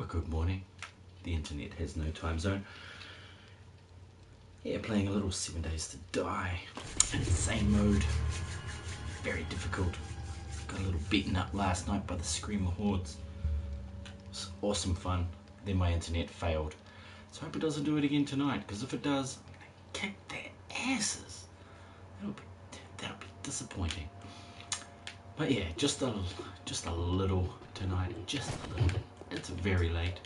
good morning. The internet has no time zone. Yeah, playing a little 7 Days to Die. Insane mode. Very difficult. Got a little beaten up last night by the Screamer Hordes. It was awesome fun. Then my internet failed. So I hope it doesn't do it again tonight, because if it does, I'm going to kick their asses. That'll be disappointing. But yeah, just a little tonight. Just a little. It's very late.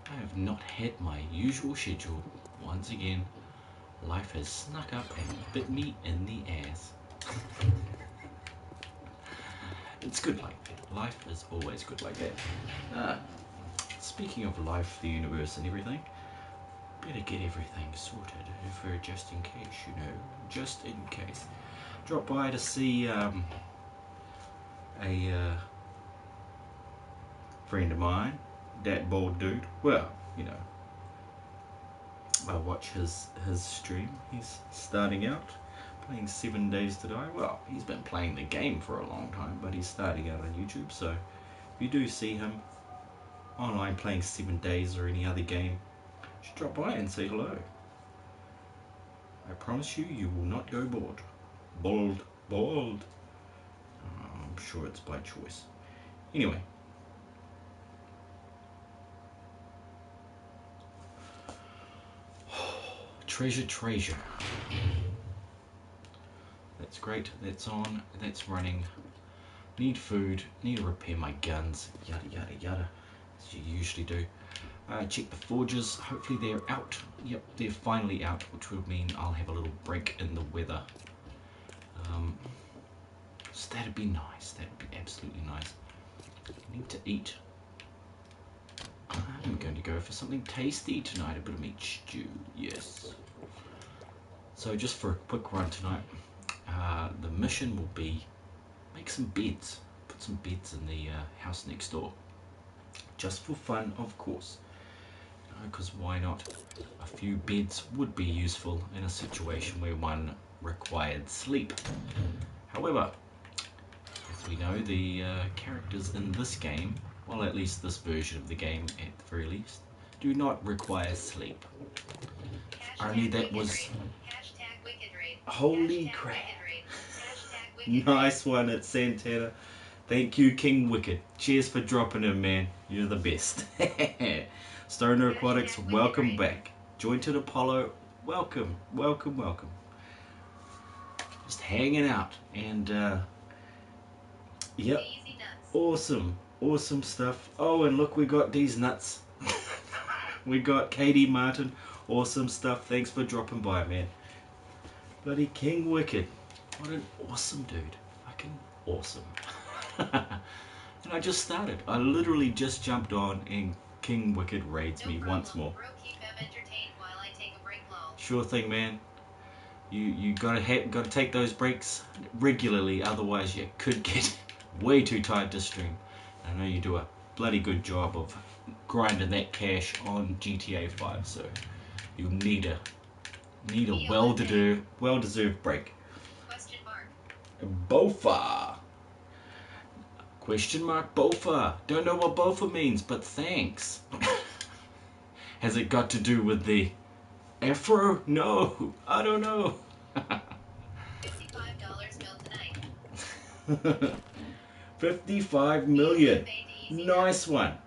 I have not had my usual schedule. Once again, life has snuck up and bit me in the ass. It's good like that. Life is always good like that. Speaking of life, the universe and everything, better get everything sorted for just in case, you know, just in case. Drop by to see a friend of mine, that bald dude. Well, you know, I watch his stream. He's starting out playing 7 Days to Die. Well, he's been playing the game for a long time, but he's starting out on YouTube. So if you do see him online playing 7 Days or any other game, just drop by and say hello. I promise you, you will not go bored. Bald. I'm sure it's by choice. Anyway. Treasure. That's great. That's on. That's running. Need food. Need to repair my guns. Yada. As you usually do. Check the forges. Hopefully they're out. Yep, they're finally out, which would mean I'll have a little break in the weather. So that'd be nice. That'd be absolutely nice. I need to eat. I'm going to go for something tasty tonight. A bit of meat stew. Yes. So just for a quick run tonight, the mission will be make some beds. Put some beds in the house next door. Just for fun, of course. Because why not? A few beds would be useful in a situation where one required sleep. However, as we know, the characters in this game, well, at least this version of the game at the very least, do not require sleep. Only that was... Holy crap. Nice one at Santana. Thank you, King Wicked. Cheers for dropping in, man. You're the best. Stoner Aquatics, welcome back. Jointed Apollo, welcome. Just hanging out. And, yep. Awesome stuff. Oh, and look, we got these nuts. We got Katie Martin. Awesome stuff. Thanks for dropping by, man. Bloody King Wicked. What an awesome dude. Fucking awesome. And I just started. I literally just jumped on and King Wicked raids me once more. Sure thing, man. You gotta take those breaks regularly, otherwise you could get way too tired to stream. I know you do a bloody good job of grinding that cash on GTA 5, so you need a well-deserved break. Bofa. Question mark Bofa. Don't know what Bofa means, but thanks. Has it got to do with the Afro? No, I don't know. $55 bill tonight. 55 million. Nice one.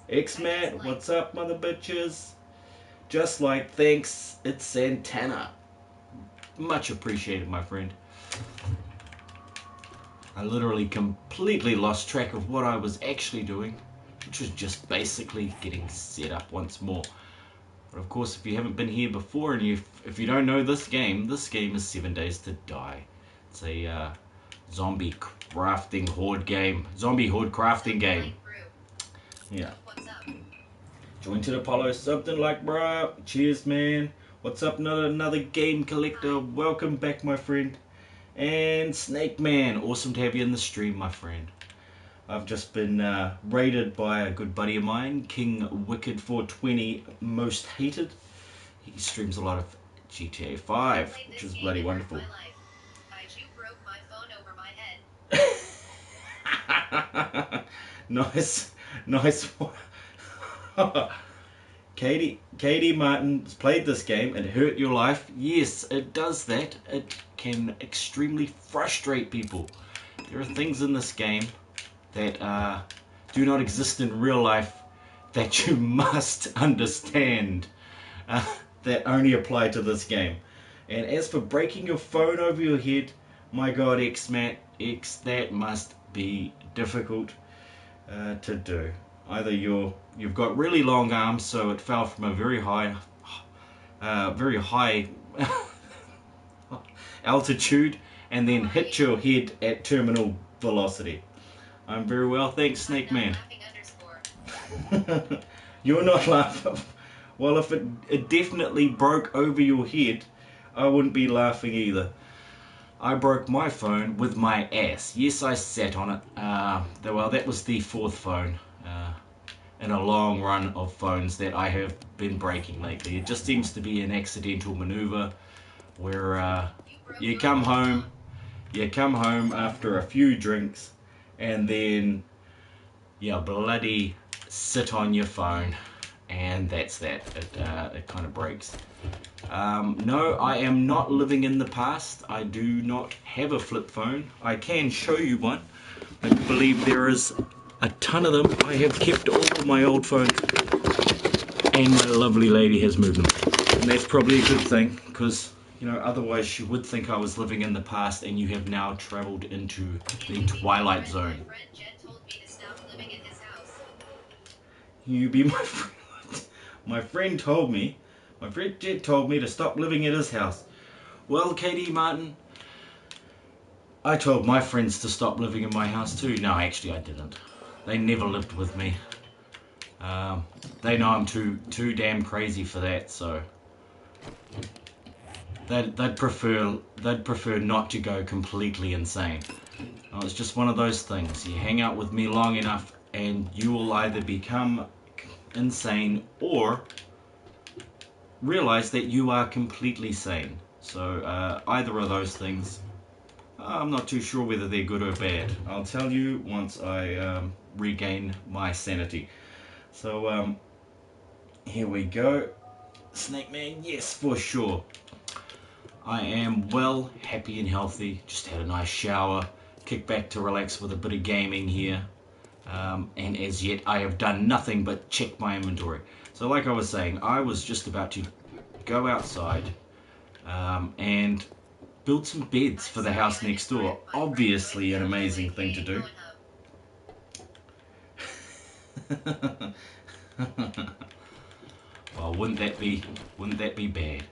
X-Man, what's up, mother bitches? Just like thanks, it's Santana. Much appreciated, my friend. I literally completely lost track of what I was actually doing, which was just basically getting set up once more. But of course, if you haven't been here before, and if you don't know this game is 7 Days to Die. It's a zombie crafting horde game. Zombie horde crafting game. Yeah. Jointed Apollo, something like, bruh. Cheers, man. What's up, another game collector? Welcome back, my friend. And Snake Man, awesome to have you in the stream, my friend. I've just been raided by a good buddy of mine, King Wicked 420 Most Hated. He streams a lot of GTA 5, which is bloody wonderful. Nice. Nice one. Katie Martin's played this game. It hurt your life. Yes, it does that. It can extremely frustrate people. There are things in this game that do not exist in real life that you must understand that only apply to this game. And as for breaking your phone over your head, my god, X, that must be difficult to do. Either you've got really long arms, so it fell from a very high altitude and then hit your head at terminal velocity. I'm very well, thanks, Snake Man. You're not laughing. Well, if it definitely broke over your head, I wouldn't be laughing either. I broke my phone with my ass. Yes, I sat on it. Well, that was the fourth phone in a long run of phones that I have been breaking lately. It just seems to be an accidental maneuver where you come home after a few drinks and then you bloody sit on your phone, and that's that. It kind of breaks. No, I am not living in the past. I do not have a flip phone. I can show you one. I believe there is a ton of them. I have kept all of my old phones, and my lovely lady has moved them. And that's probably a good thing, because otherwise she would think I was living in the past, and you have now traveled into the Twilight Zone. You be my friend. My friend Jed told me to stop living at his house. Well, Katie Martin, I told my friends to stop living in my house too. No, actually I didn't. They never lived with me. They know I'm too damn crazy for that, so they'd prefer not to go completely insane. No, it's just one of those things. You hang out with me long enough and you will either become insane or realize that you are completely sane. So either of those things, I'm not too sure whether they're good or bad. I'll tell you once I regain my sanity. So here we go. Snake Man, yes, for sure. I am well, happy and healthy. Just had a nice shower, kick back to relax with a bit of gaming here. And as yet I have done nothing but check my inventory. So like I was saying, I was just about to go outside and build some beds for the house next door. Obviously an amazing thing to do. Well, wouldn't that be bad?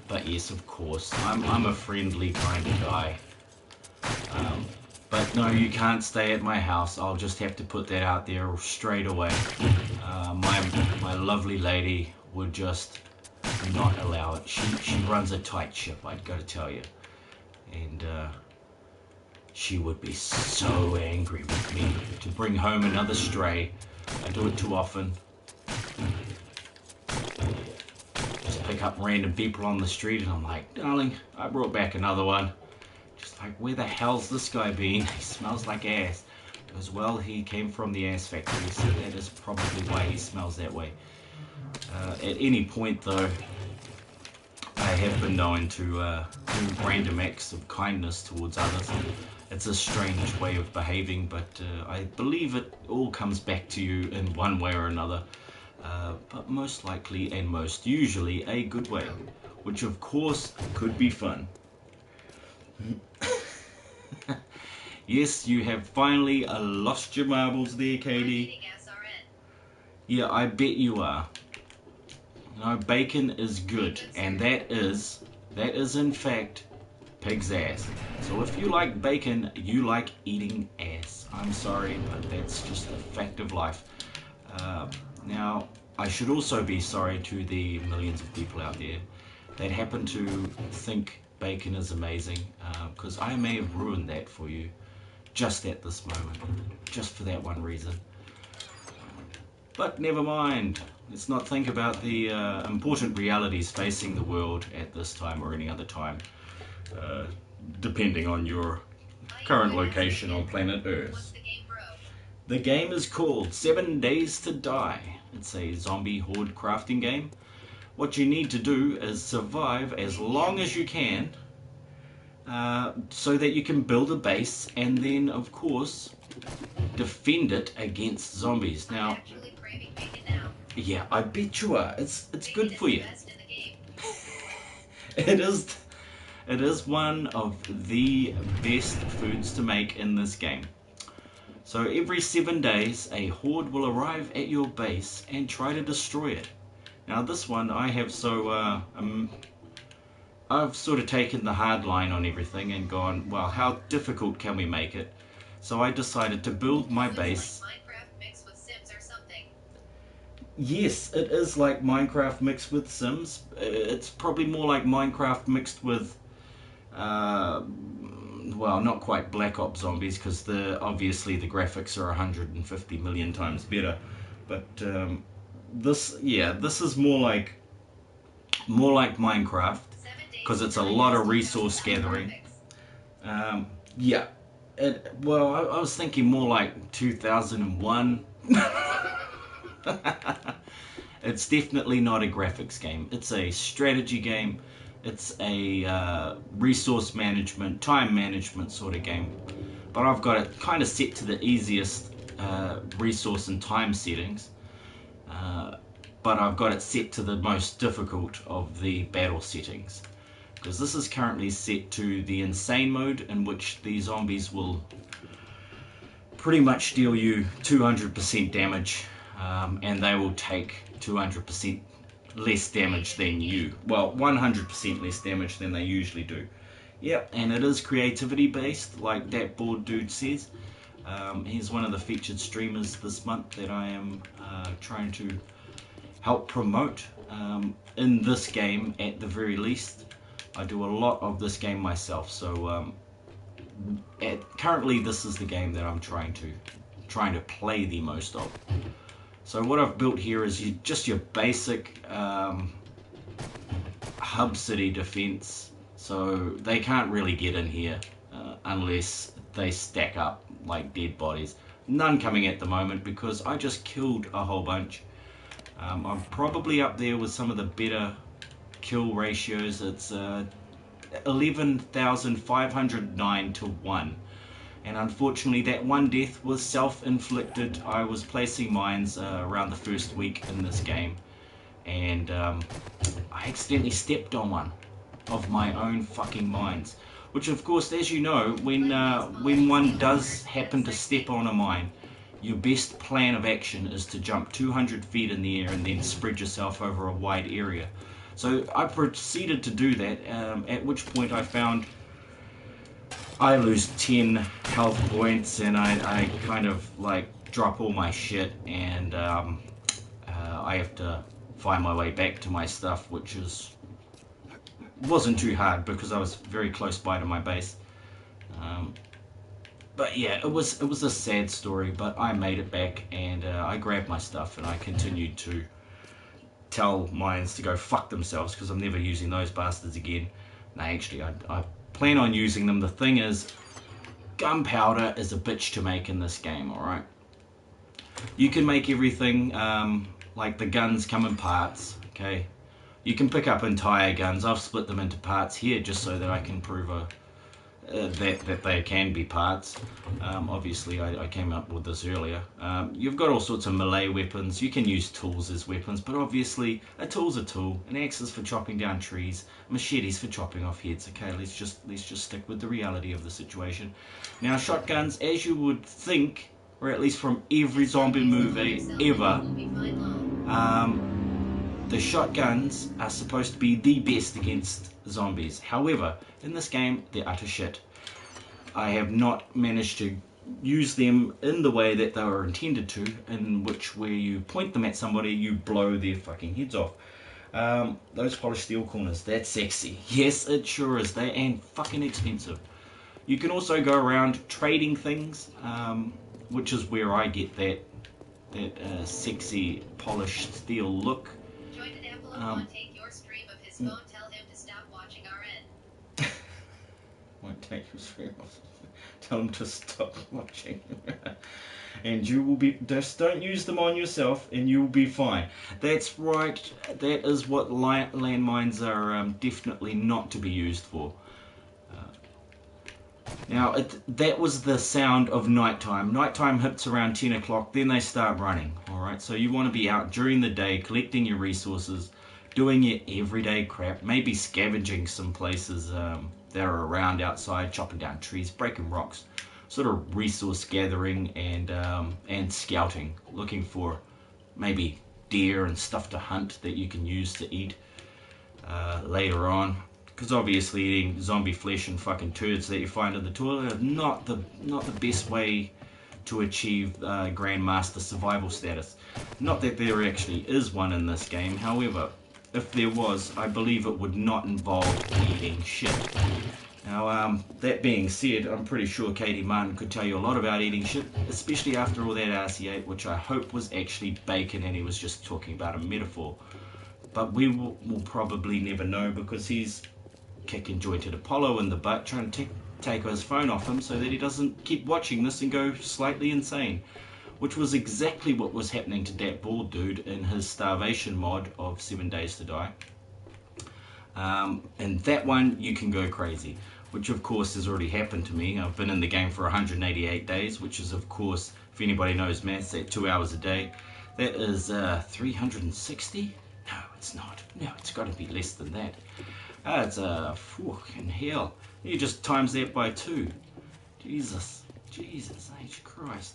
But yes, of course, I'm a friendly kind of guy. But no, you can't stay at my house. I'll just have to put that out there straight away. My lovely lady would just not allow it. She runs a tight ship, I'd got to tell you. And she would be so angry with me to bring home another stray. I do it too often. Just pick up random people on the street and I'm like, darling, I brought back another one. Just like, where the hell's this guy been? He smells like ass. Because, well, he came from the ass factory, so that is probably why he smells that way. At any point, though, I have been known to do random acts of kindness towards others. It's a strange way of behaving, but I believe it all comes back to you in one way or another. But most likely and most usually a good way, which of course could be fun. Yes, you have finally lost your marbles there, Katie. Yeah, I bet you are. No, bacon is good, and that is in fact pig's ass. So if you like bacon, you like eating ass. I'm sorry, but that's just a fact of life. Now, I should also be sorry to the millions of people out there that happen to think bacon is amazing, because I may have ruined that for you just at this moment, just for that one reason. But never mind. Let's not think about the important realities facing the world at this time or any other time, depending on your current location on planet Earth. The game is called 7 Days to Die. It's a zombie horde crafting game. What you need to do is survive as long as you can, so that you can build a base and then, of course, defend it against zombies. Now, yeah, I bet you are. It's good for you. It is one of the best foods to make in this game. So every 7 days, a horde will arrive at your base and try to destroy it. Now this one I have I've sort of taken the hard line on everything and gone, well, how difficult can we make it? So I decided to build my base. Like Minecraft mixed with Sims or something. Yes, it is like Minecraft mixed with Sims. It's probably more like Minecraft mixed with, well, not quite Black Ops Zombies, because obviously the graphics are 150 million times better. But this is more like Minecraft, because it's a lot of resource gathering. Yeah, well, I was thinking more like 2001. It's definitely not a graphics game. It's a strategy game. It's a resource management, time management sort of game. But I've got it kind of set to the easiest resource and time settings. But I've got it set to the most difficult of the battle settings. Because this is currently set to the insane mode, in which the zombies will pretty much deal you 200% damage, and they will take 200% less damage than you. Well, 100% less damage than they usually do. Yep, and it is creativity based, like that board dude says. He's one of the featured streamers this month that I am trying to help promote in this game at the very least. I do a lot of this game myself, so currently this is the game that I'm trying to play the most of. So what I've built here is just your basic hub city defense. So they can't really get in here unless they stack up like dead bodies. None coming at the moment because I just killed a whole bunch. I'm probably up there with some of the better kill ratios. It's 11,509 to 1. And unfortunately that one death was self-inflicted. I was placing mines around the first week in this game, and I accidentally stepped on one of my own fucking mines. Which of course, as you know, when one does happen to step on a mine, your best plan of action is to jump 200 feet in the air and then spread yourself over a wide area. So I proceeded to do that, at which point I found I lose 10 health points, and I kind of like drop all my shit, and I have to find my way back to my stuff, which wasn't too hard because I was very close by to my base. But yeah, it was a sad story, but I made it back, and I grabbed my stuff and I continued to tell mines to go fuck themselves because I'm never using those bastards again. No, actually, I plan on using them. The thing is, gunpowder is a bitch to make in this game, alright? You can make everything, like the guns come in parts, okay? You can pick up entire guns. I've split them into parts here just so that I can prove that they can be parts. Obviously I came up with this earlier. You've got all sorts of melee weapons. You can use tools as weapons, but obviously a tool's a tool. An axe is for chopping down trees, machetes for chopping off heads. Okay, let's just stick with the reality of the situation. Now shotguns, as you would think, or at least from every zombie movie ever, the shotguns are supposed to be the best against zombies. However, in this game, they're utter shit. I have not managed to use them in the way that they were intended to, in which where you point them at somebody, you blow their fucking heads off. Those polished steel corners, that's sexy. Yes, it sure is. They and fucking expensive. You can also go around trading things, which is where I get that sexy polished steel look. Take your stream of his phone, tell him to stop watching our end. Won't take your stream off. Tell them to stop watching. And you will be, just don't use them on yourself and you'll be fine. That's right, that is what landmines are definitely not to be used for. Now, that was the sound of nighttime. Nighttime hits around 10 o'clock, then they start running. Alright, so you want to be out during the day collecting your resources, doing your everyday crap, maybe scavenging some places that are around outside, chopping down trees, breaking rocks, sort of resource gathering and scouting, looking for maybe deer and stuff to hunt that you can use to eat later on. Because obviously eating zombie flesh and fucking turds that you find in the toilet are not the best way to achieve Grandmaster survival status. Not that there actually is one in this game, however, if there was, I believe it would not involve eating shit. Now, that being said, I'm pretty sure Katie Martin could tell you a lot about eating shit, especially after all that RC8, which I hope was actually bacon and he was just talking about a metaphor. But we will probably never know because he's kicking jointed Apollo in the butt, trying to take his phone off him so that he doesn't keep watching this and go slightly insane. Which was exactly what was happening to that bald dude in his starvation mod of 7 Days to Die. And that one, you can go crazy. Which of course has already happened to me. I've been in the game for 188 days, which is of course, if anybody knows maths, at 2 hours a day. That is 360? No, it's not. No, it's got to be less than that. It's fucking hell. You just times that by 2. Jesus H Christ.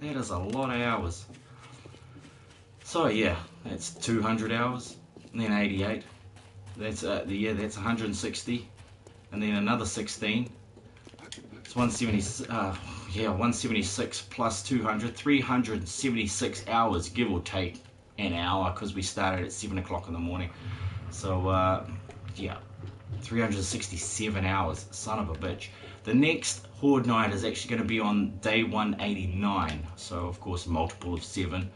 That is a lot of hours. So yeah, that's 200 hours, and then 88. That's that's 160, and then another 16. It's 170. 176 plus 200, 376 hours, give or take an hour, because we started at 7 o'clock in the morning. So yeah, 367 hours, son of a bitch. The next Horde night is actually going to be on day 189, so of course multiple of 7,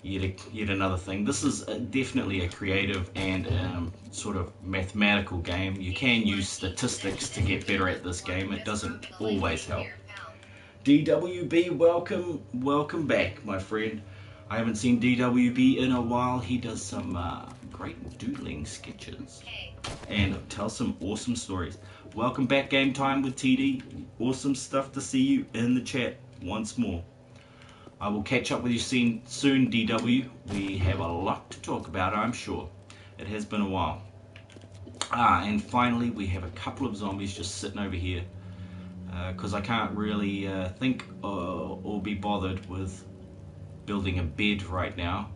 yet another thing. This is definitely a creative and sort of mathematical game. You can use statistics to get better at this game, it doesn't always help. DWB, welcome back, my friend. I haven't seen DWB in a while. He does some great doodling sketches and tells some awesome stories. Welcome back, Game Time with TD. Awesome stuff to see you in the chat once more. I will catch up with you soon, DW. We have a lot to talk about, I'm sure. It has been a while. And finally, we have a couple of zombies just sitting over here. Because I can't really think or be bothered with building a bed right now.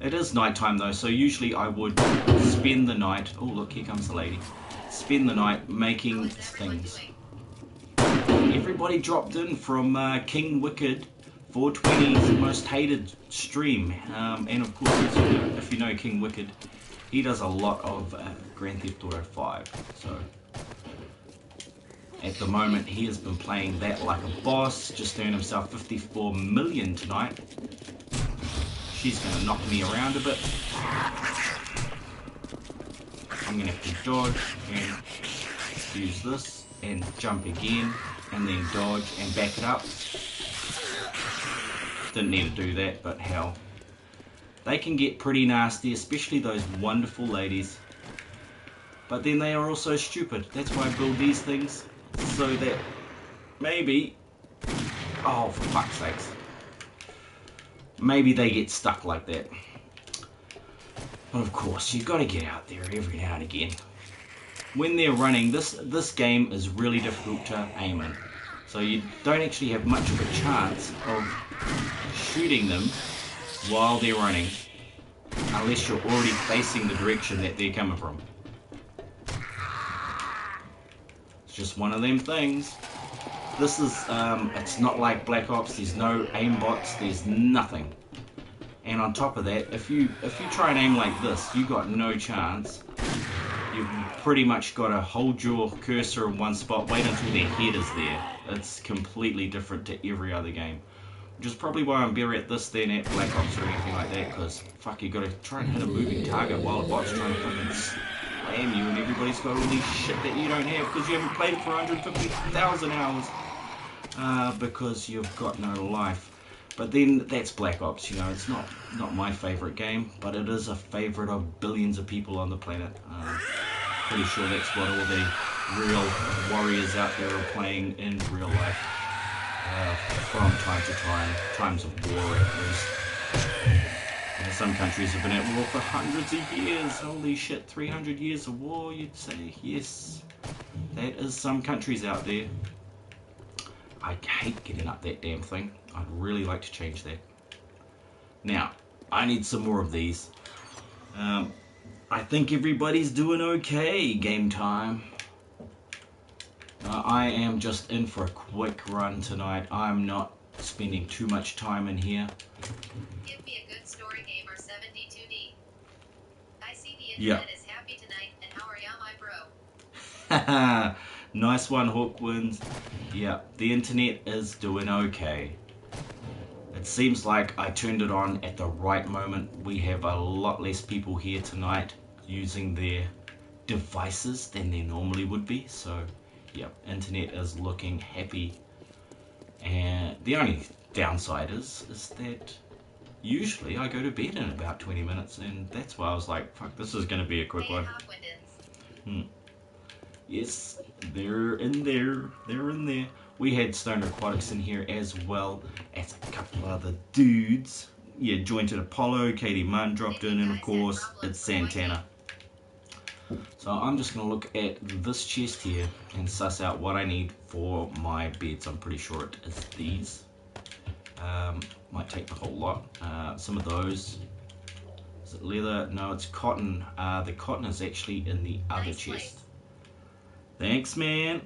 It is nighttime though, so usually I would spend the night. Oh look, here comes the lady. Spend the night making things. Everybody dropped in from King Wicked 420's most hated stream, and of course, if you know King Wicked, he does a lot of Grand Theft Auto 5. So at the moment, he has been playing that like a boss. Just earned himself 54 million tonight. She's going to knock me around a bit. I'm going to have to dodge and use this and jump again and then dodge and back it up. Didn't need to do that, but hell. They can get pretty nasty, especially those wonderful ladies. But then they are also stupid. That's why I build these things, so that maybe, oh for fuck's sakes, maybe they get stuck like that. But of course, you've got to get out there every now and again. When they're running, this game is really difficult to aim in. So you don't actually have much of a chance of shooting them while they're running, unless you're already facing the direction that they're coming from. It's just one of them things. This is, it's not like Black Ops, there's no aimbots, there's nothing. And on top of that, if you try and aim like this, you got no chance. You've pretty much got to hold your cursor in one spot, wait until their head is there. It's completely different to every other game. Which is probably why I'm better at this than at Black Ops or anything like that, because fuck, you got to try and hit a moving target while a bot's trying to fucking slam you, and everybody's got all this shit that you don't have because you haven't played it for 150,000 hours. because you've got no life. But then that's Black Ops, you know, it's not my favourite game, but it is a favourite of billions of people on the planet. Pretty sure that's what all the real warriors out there are playing in real life. From time to time, times of war at least. Some countries have been at war for hundreds of years. Holy shit, 300 years of war, you'd say? Yes, that is some countries out there. I hate getting up that damn thing. I'd really like to change that. Now, I need some more of these. I think everybody's doing okay, game time. I am just in for a quick run tonight. I'm not spending too much time in here. Give me a good story game or 72D. I see the internet is happy tonight, and how are ya, my bro? Haha, nice one, Hawkwinds. Yeah, the internet is doing okay. It seems like I turned it on at the right moment. We have a lot less people here tonight using their devices than there normally would be. So, yeah, internet is looking happy. And the only downside is that usually I go to bed in about 20 minutes, and that's why I was like, fuck, this is going to be a quick one. Yes, they're in there. They're in there. We had Stone Aquatics in here as well as a couple other dudes. Yeah, Jointed Apollo, Katie Munn dropped in, and of course, it's Santana. So I'm just going to look at this chest here and suss out what I need for my beds. I'm pretty sure it is these. Might take the whole lot. Some of those. Is it leather? No, it's cotton. The cotton is actually in the other chest. Thanks, man.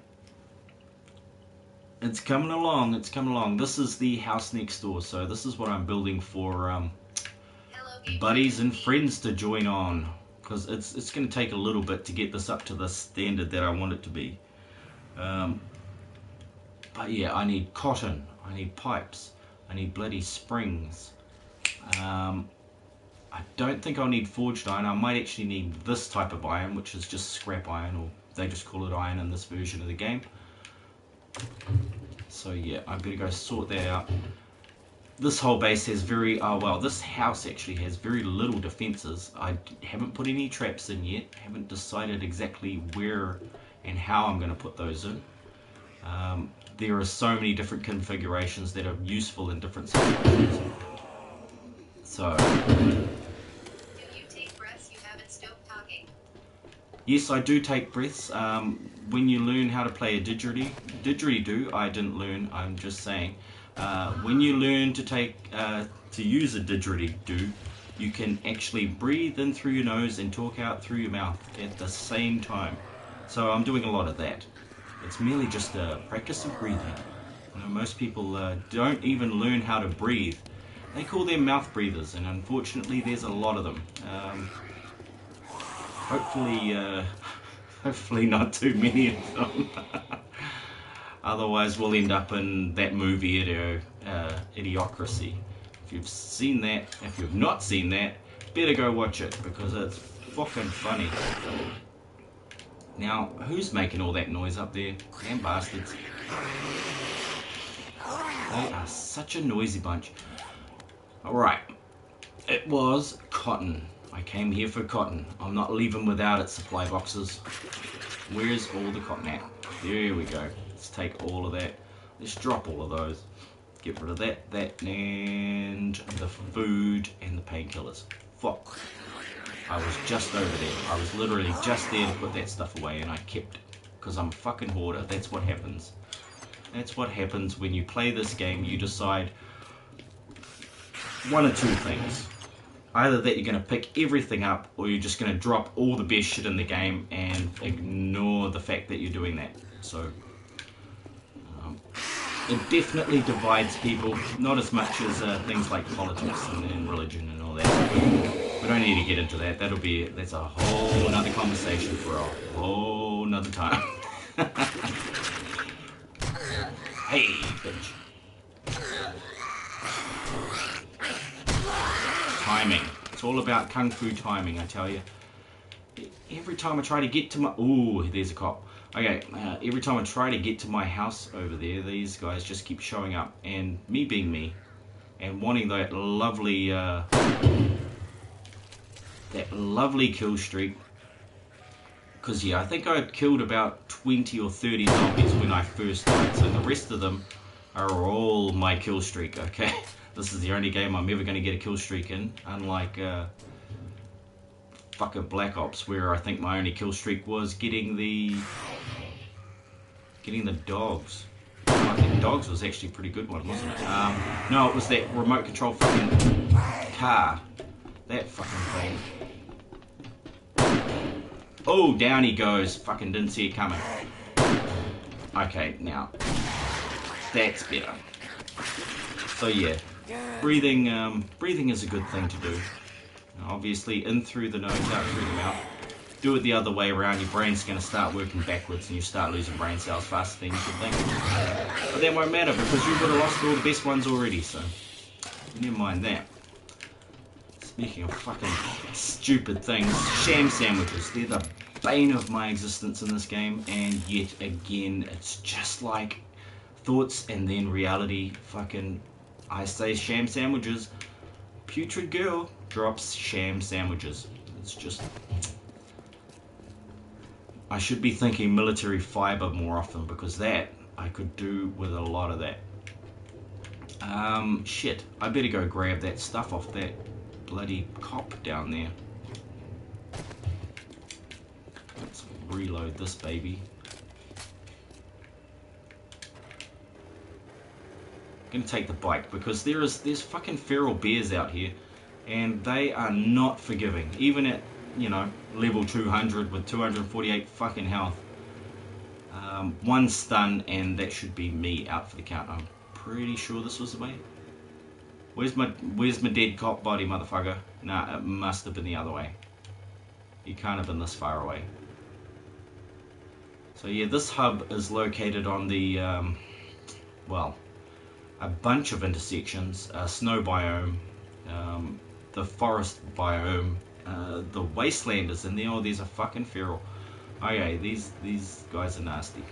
It's coming along. It's coming along. This is the house next door. So this is what I'm building for buddies and friends to join on. Because it's going to take a little bit to get this up to the standard that I want it to be. But yeah, I need cotton. I need pipes. I need bloody springs. I don't think I'll need forged iron. I might actually need this type of iron, which is just scrap iron, or they just call it iron in this version of the game. So yeah, I'm going to go sort that out. This whole base has very, well, this house actually has very little defenses. I haven't put any traps in yet. Haven't decided exactly where and how I'm going to put those in. There are so many different configurations that are useful in different situations. So, do you take breaths? You haven't stopped talking. Yes, I do take breaths. When you learn how to play a didgeridoo, I didn't learn, I'm just saying. When you learn to use a didgeridoo, you can actually breathe in through your nose and talk out through your mouth at the same time. So I'm doing a lot of that. It's merely just a practice of breathing. You know, most people don't even learn how to breathe. They call them mouth breathers, and unfortunately there's a lot of them. Hopefully not too many of them. Otherwise we'll end up in that movie, Idiocracy. If you've seen that, if you've not seen that, better go watch it, because it's fucking funny. Now, who's making all that noise up there? Damn bastards. They are such a noisy bunch. Alright. It was cotton. I came here for cotton. I'm not leaving without it, supply boxes. Where's all the cotton at? There we go. Let's take all of that. Let's drop all of those. Get rid of that, and the food and the painkillers. Fuck. I was just over there. I was literally just there to put that stuff away, and I kept it. Because I'm a fucking hoarder. That's what happens. That's what happens when you play this game. You decide one or two things. Either that you're going to pick everything up, or you're just going to drop all the best shit in the game and ignore the fact that you're doing that. So, it definitely divides people, not as much as things like politics and religion and all that. We don't need to get into that. That's a whole nother conversation for a whole nother time. Hey, bitch. Timing. It's all about kung fu timing, I tell you. Every time I try to get to my... Ooh, there's a cop. Okay, every time I try to get to my house over there, these guys just keep showing up, and me being me, and wanting that lovely kill streak. Because yeah, I think I killed about 20 or 30 zombies when I first died, so the rest of them are all my kill streak, okay? This is the only game I'm ever going to get a kill streak in, unlike fucking Black Ops, where I think my only kill streak was getting the dogs. I think dogs was actually a pretty good one, wasn't it? No, it was that remote control fucking car. That fucking thing. Oh, down he goes. Fucking didn't see it coming. Okay, now that's better. So yeah, breathing is a good thing to do. Obviously, in through the nose, out through the mouth. Do it the other way around, your brain's going to start working backwards and you start losing brain cells faster than you should think. But that won't matter because you would have lost all the best ones already, so never mind that. Speaking of fucking stupid things, sham sandwiches. They're the bane of my existence in this game, and yet again, it's just like thoughts and then reality. Fucking, I say sham sandwiches. Putrid girl drops sham sandwiches. It's just... I should be thinking military fiber more often, because that I could do with a lot of that. Shit, I better go grab that stuff off that bloody cop down there. Let's reload this baby. I'm gonna take the bike because there's fucking feral bears out here, and they are not forgiving, even at, you know, level 200 with 248 fucking health. One stun and that should be me out for the count. I'm pretty sure this was the way. Where's my dead cop body, motherfucker? Nah, it must have been the other way. He can't have been this far away. So yeah, this hub is located on the, well, a bunch of intersections. Snow biome, the forest biome, the wasteland is in there. Oh, there's a fucking feral. Okay, these guys are nasty.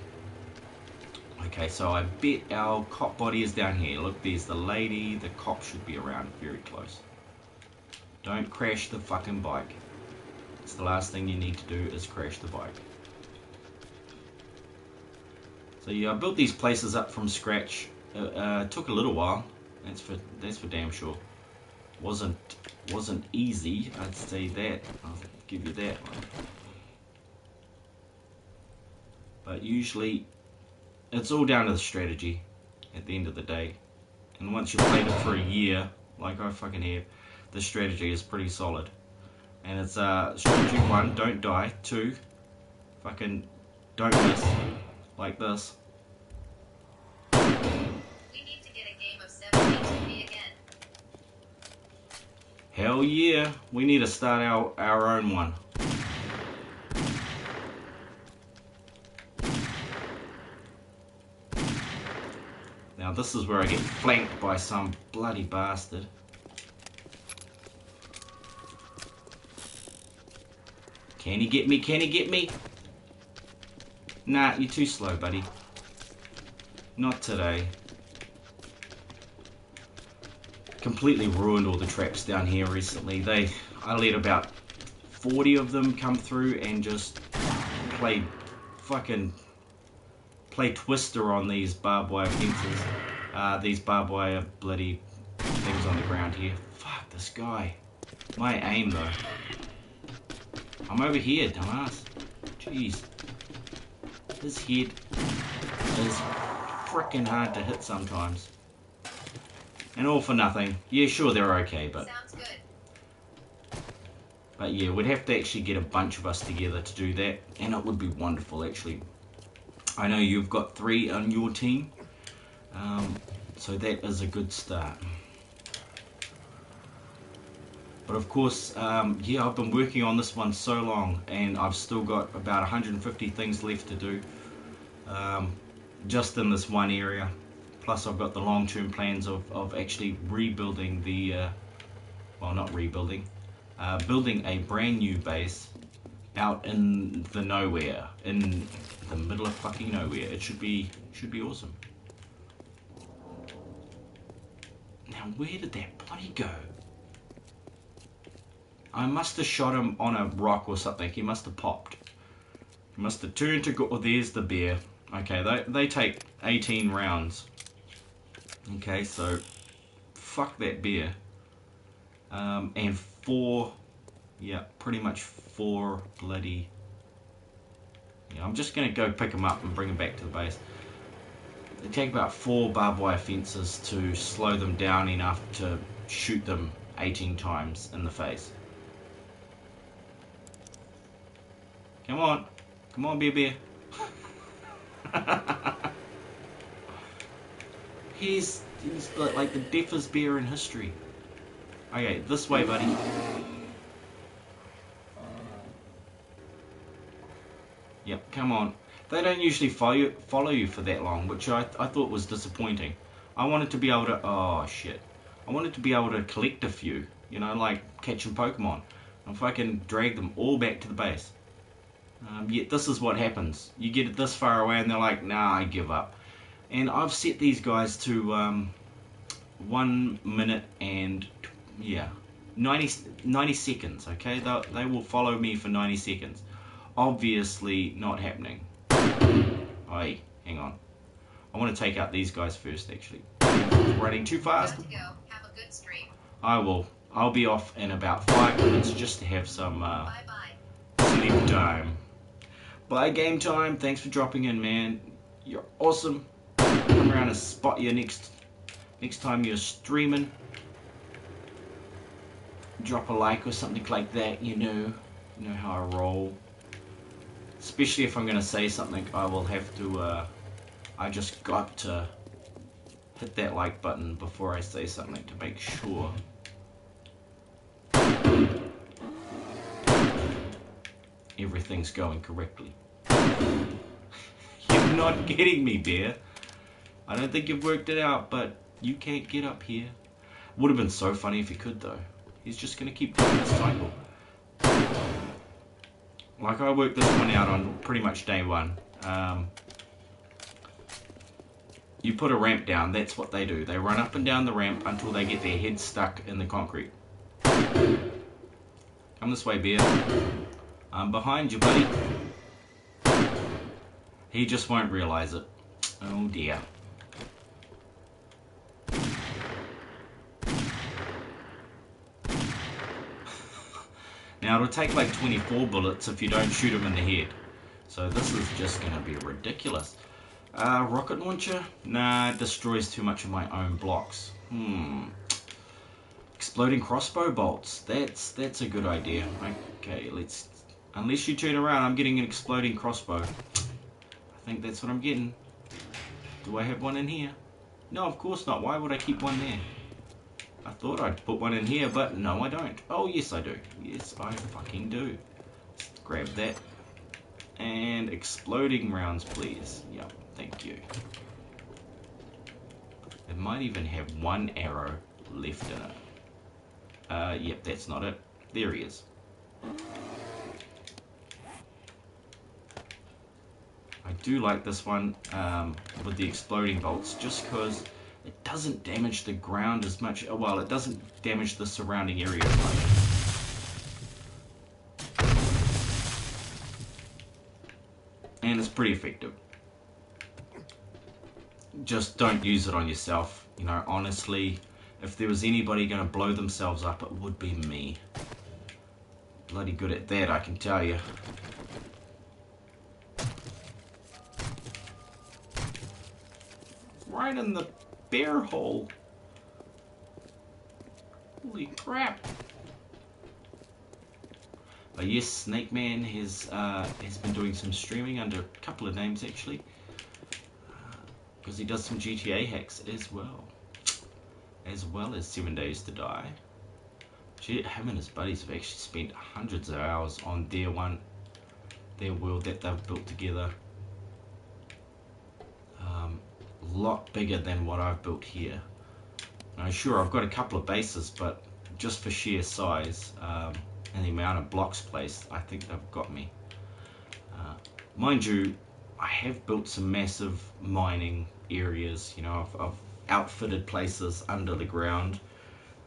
Okay, so I bet our cop body is down here. Look, there's the lady. The cop should be around very close. Don't crash the fucking bike. It's the last thing you need to do is crash the bike. So yeah, I built these places up from scratch. Took a little while. That's for damn sure. Wasn't easy, I'd say that. I'll give you that one. But usually, it's all down to the strategy at the end of the day. And once you've played it for a year, like I fucking have, the strategy is pretty solid. And it's strategy 1, don't die. 2, fucking don't miss, like this. We need to get a game of 7 again. Hell yeah, we need to start our own one. Now this is where I get flanked by some bloody bastard. Can he get me? Can he get me? Nah, you're too slow, buddy. Not today. Completely ruined all the traps down here recently. I let about 40 of them come through and just play Twister on these barbed wire fences. These barbed wire bloody things on the ground here. Fuck this guy. My aim though. I'm over here, dumbass. Jeez. His head is frickin' hard to hit sometimes. And all for nothing. Yeah, sure, they're okay, but... Sounds good. But yeah, we'd have to actually get a bunch of us together to do that. And it would be wonderful, actually. I know you've got 3 on your team. So that is a good start. But of course, yeah, I've been working on this one so long. And I've still got about 150 things left to do. Just in this one area. Plus I've got the long-term plans of actually rebuilding the, well, not rebuilding, building a brand new base out in the nowhere, in the middle of fucking nowhere. It should be awesome. Now, where did that bloody go? I must have shot him on a rock or something. He must have popped. He must have turned to go. Oh, there's the bear. Okay, they take 18 rounds. Okay, so fuck that bear. And 4, yeah, pretty much 4 bloody. Yeah, I'm just gonna go pick them up and bring them back to the base. They take about 4 barbed wire fences to slow them down enough to shoot them 18 times in the face. Come on, bear. He's like the deafest bear in history. Okay, this way, buddy. Yep, come on. They don't usually follow you for that long, which I thought was disappointing. I wanted to be able to... Oh, shit. I wanted to be able to collect a few, you know, like catching Pokemon. If I can drag them all back to the base. Yet this is what happens. You get it this far away and they're like, nah, I give up. And I've set these guys to 1 minute and, yeah, 90 seconds, okay? They will follow me for 90 seconds. Obviously not happening. Oi, hang on. I want to take out these guys first, actually. Running too fast. Got to go. Have a good stream. I will. I'll be off in about 5 minutes just to have some sleep time. Bye, game time. Thanks for dropping in, man. You're awesome. Come around and spot you next time you're streaming. Drop a like or something like that, you know how I roll. Especially if I'm going to say something, I will have to, I just got to hit that like button before I say something to make sure. Everything's going correctly. You're not getting me, bear. I don't think you've worked it out, but you can't get up here. Would have been so funny if he could, though. He's just going to keep doing this cycle. Like, I worked this one out on pretty much day 1. You put a ramp down, that's what they do. They run up and down the ramp until they get their heads stuck in the concrete. Come this way, bear. I'm behind you, buddy. He just won't realize it. Oh dear. Now it'll take like 24 bullets if you don't shoot him in the head. So this is just going to be ridiculous. Rocket launcher? Nah, it destroys too much of my own blocks. Exploding crossbow bolts. That's a good idea. Okay, let's... Unless you turn around, I'm getting an exploding crossbow. I think that's what I'm getting. Do I have one in here? No, of course not. Why would I keep one there? I thought I'd put one in here, but no, I don't. Oh, yes, I do. Yes, I fucking do. Let's grab that. And exploding rounds, please. Yep, thank you. It might even have one arrow left in it. Yep, that's not it. There he is. I do like this one with the exploding bolts, just because it doesn't damage the ground as much. Well, it doesn't damage the surrounding area as much. And it's pretty effective. Just don't use it on yourself. You know, honestly, if there was anybody going to blow themselves up, it would be me. Bloody good at that, I can tell you. Right in the bear hole. Holy crap. But yes, Snake Man has been doing some streaming under a couple of names actually. Because he does some GTA hacks as well. As well as 7 Days to Die. Him and his buddies have actually spent hundreds of hours on their world that they've built together. A lot bigger than what I've built here. Now, sure, I've got a couple of bases, but just for sheer size, and the amount of blocks placed, I think they've got me. Mind you, I have built some massive mining areas. You know, I've outfitted places under the ground.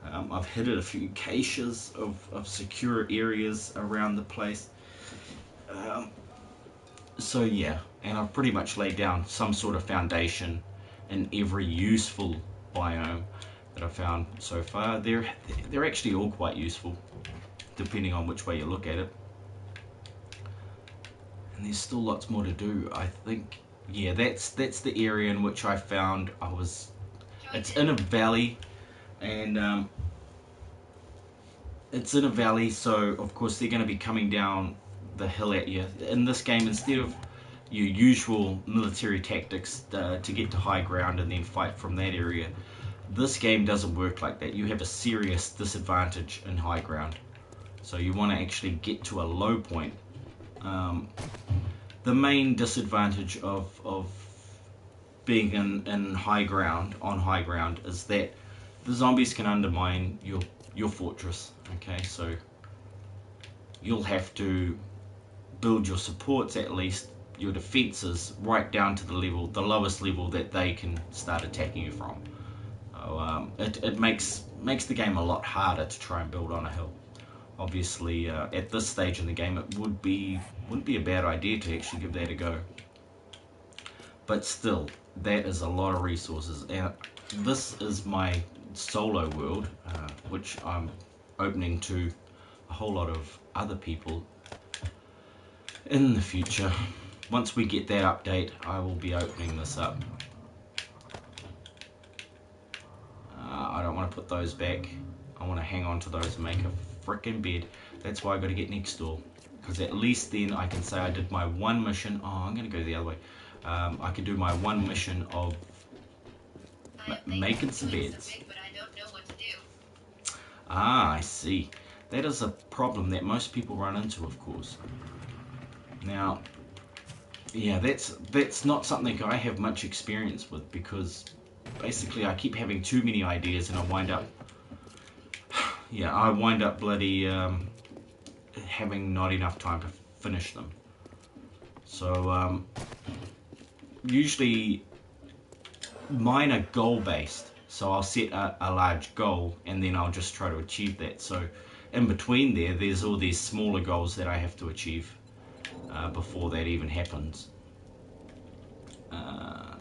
I've hit a few caches of secure areas around the place. So yeah, and I've pretty much laid down some sort of foundation in every useful biome that I've found so far. They're actually all quite useful, depending on which way you look at it. And there's still lots more to do, I think. Yeah, that's the area in which I found it's in a valley, and it's in a valley, so of course they're going to be coming down the hill at you. In this game, instead of your usual military tactics to get to high ground and then fight from that area, this game doesn't work like that. You have a serious disadvantage in high ground, so you want to actually get to a low point. The main disadvantage of being on high ground is that the zombies can undermine your fortress. Okay, so you'll have to build your supports, at least your defenses, right down to the lowest level that they can start attacking you from. So it makes the game a lot harder to try and build on a hill. Obviously, at this stage in the game, it wouldn't be a bad idea to actually give that a go. But still, that is a lot of resources. And this is my solo world, which I'm opening to a whole lot of other people in the future. Once we get that update, I will be opening this up. I don't want to put those back. I want to hang on to those and make a frickin' bed. That's why I got to get next door, because at least then I can say I did my one mission. Oh, I'm going to go the other way. I can do my one mission of making some beds. Ah, I see. That is a problem that most people run into, of course. Now, yeah, that's not something I have much experience with, because basically I keep having too many ideas and I wind up bloody having not enough time to finish them. So usually mine are goal based, so I'll set a large goal and then I'll just try to achieve that. So in between there's all these smaller goals that I have to achieve before that even happens.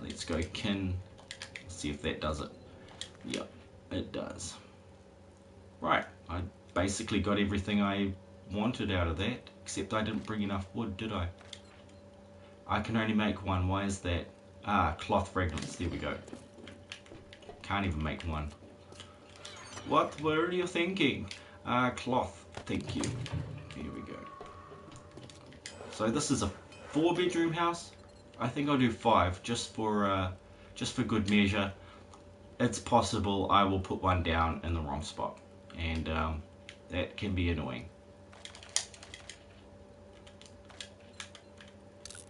Let's go kin, see if that does it. Yep, it does. Right, I basically got everything I wanted out of that, except I didn't bring enough wood, did I? I can only make one. Why is that? Ah, cloth fragments. There we go. Can't even make one. What were you thinking? Cloth. Thank you. Here we go. So this is a 4-bedroom house. I think I'll do 5 just for good measure. It's possible I will put one down in the wrong spot, and that can be annoying.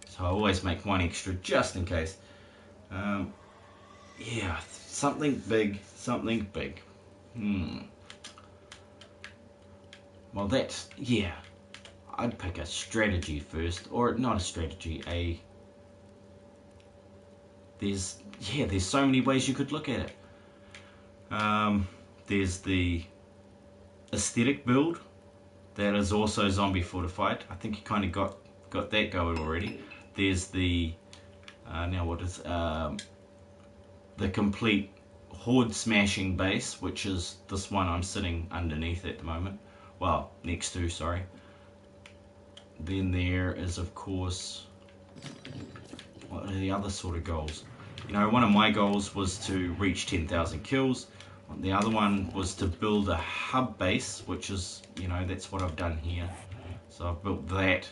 So I always make one extra just in case. Yeah, something big. Well, that's, yeah, I'd pick a strategy first, or not a strategy, there's so many ways you could look at it. There's the aesthetic build that is also zombie fortified. I think you kind of got that going already. There's the the complete horde smashing base, which is this one I'm sitting underneath at the moment. Well, next to, sorry. Then there is, of course, what are the other sort of goals? You know, one of my goals was to reach 10,000 kills. The other one was to build a hub base, which is, you know, that's what I've done here. So I've built that.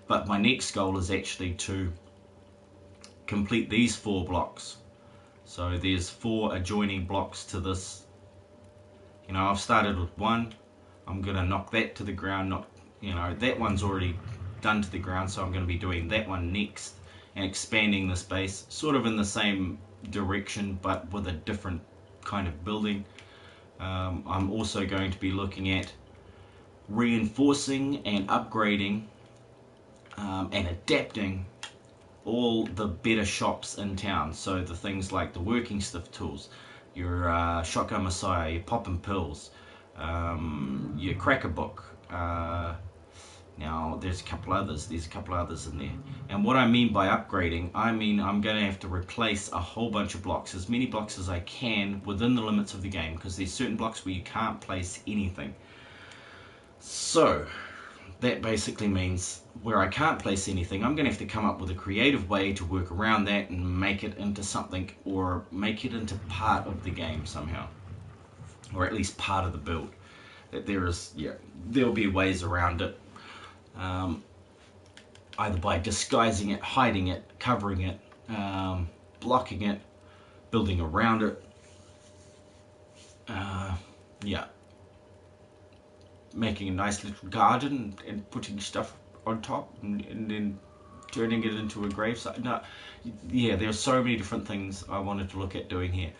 But my next goal is actually to complete these 4 blocks. So there's 4 adjoining blocks to this. You know, I've started with 1. I'm going to knock that to the ground. That one's already done to the ground, so I'm going to be doing that one next and expanding this base, sort of in the same direction, but with a different kind of building. I'm also going to be looking at reinforcing and upgrading and adapting all the better shops in town. So the things like the working stiff tools, your shotgun messiah, your poppin' pills, your cracker book. Now there's a couple others in there. And what I mean by upgrading, I mean I'm going to have to replace a whole bunch of blocks, as many blocks as I can within the limits of the game, because there's certain blocks where you can't place anything. So that basically means where I can't place anything, I'm going to have to come up with a creative way to work around that and make it into something, or make it into part of the game somehow, or at least part of the build. That there'll be ways around it, either by disguising it, hiding it, covering it, blocking it, building around it. Making a nice little garden and putting stuff on top, and then turning it into a gravesite. There's so many different things I wanted to look at doing here.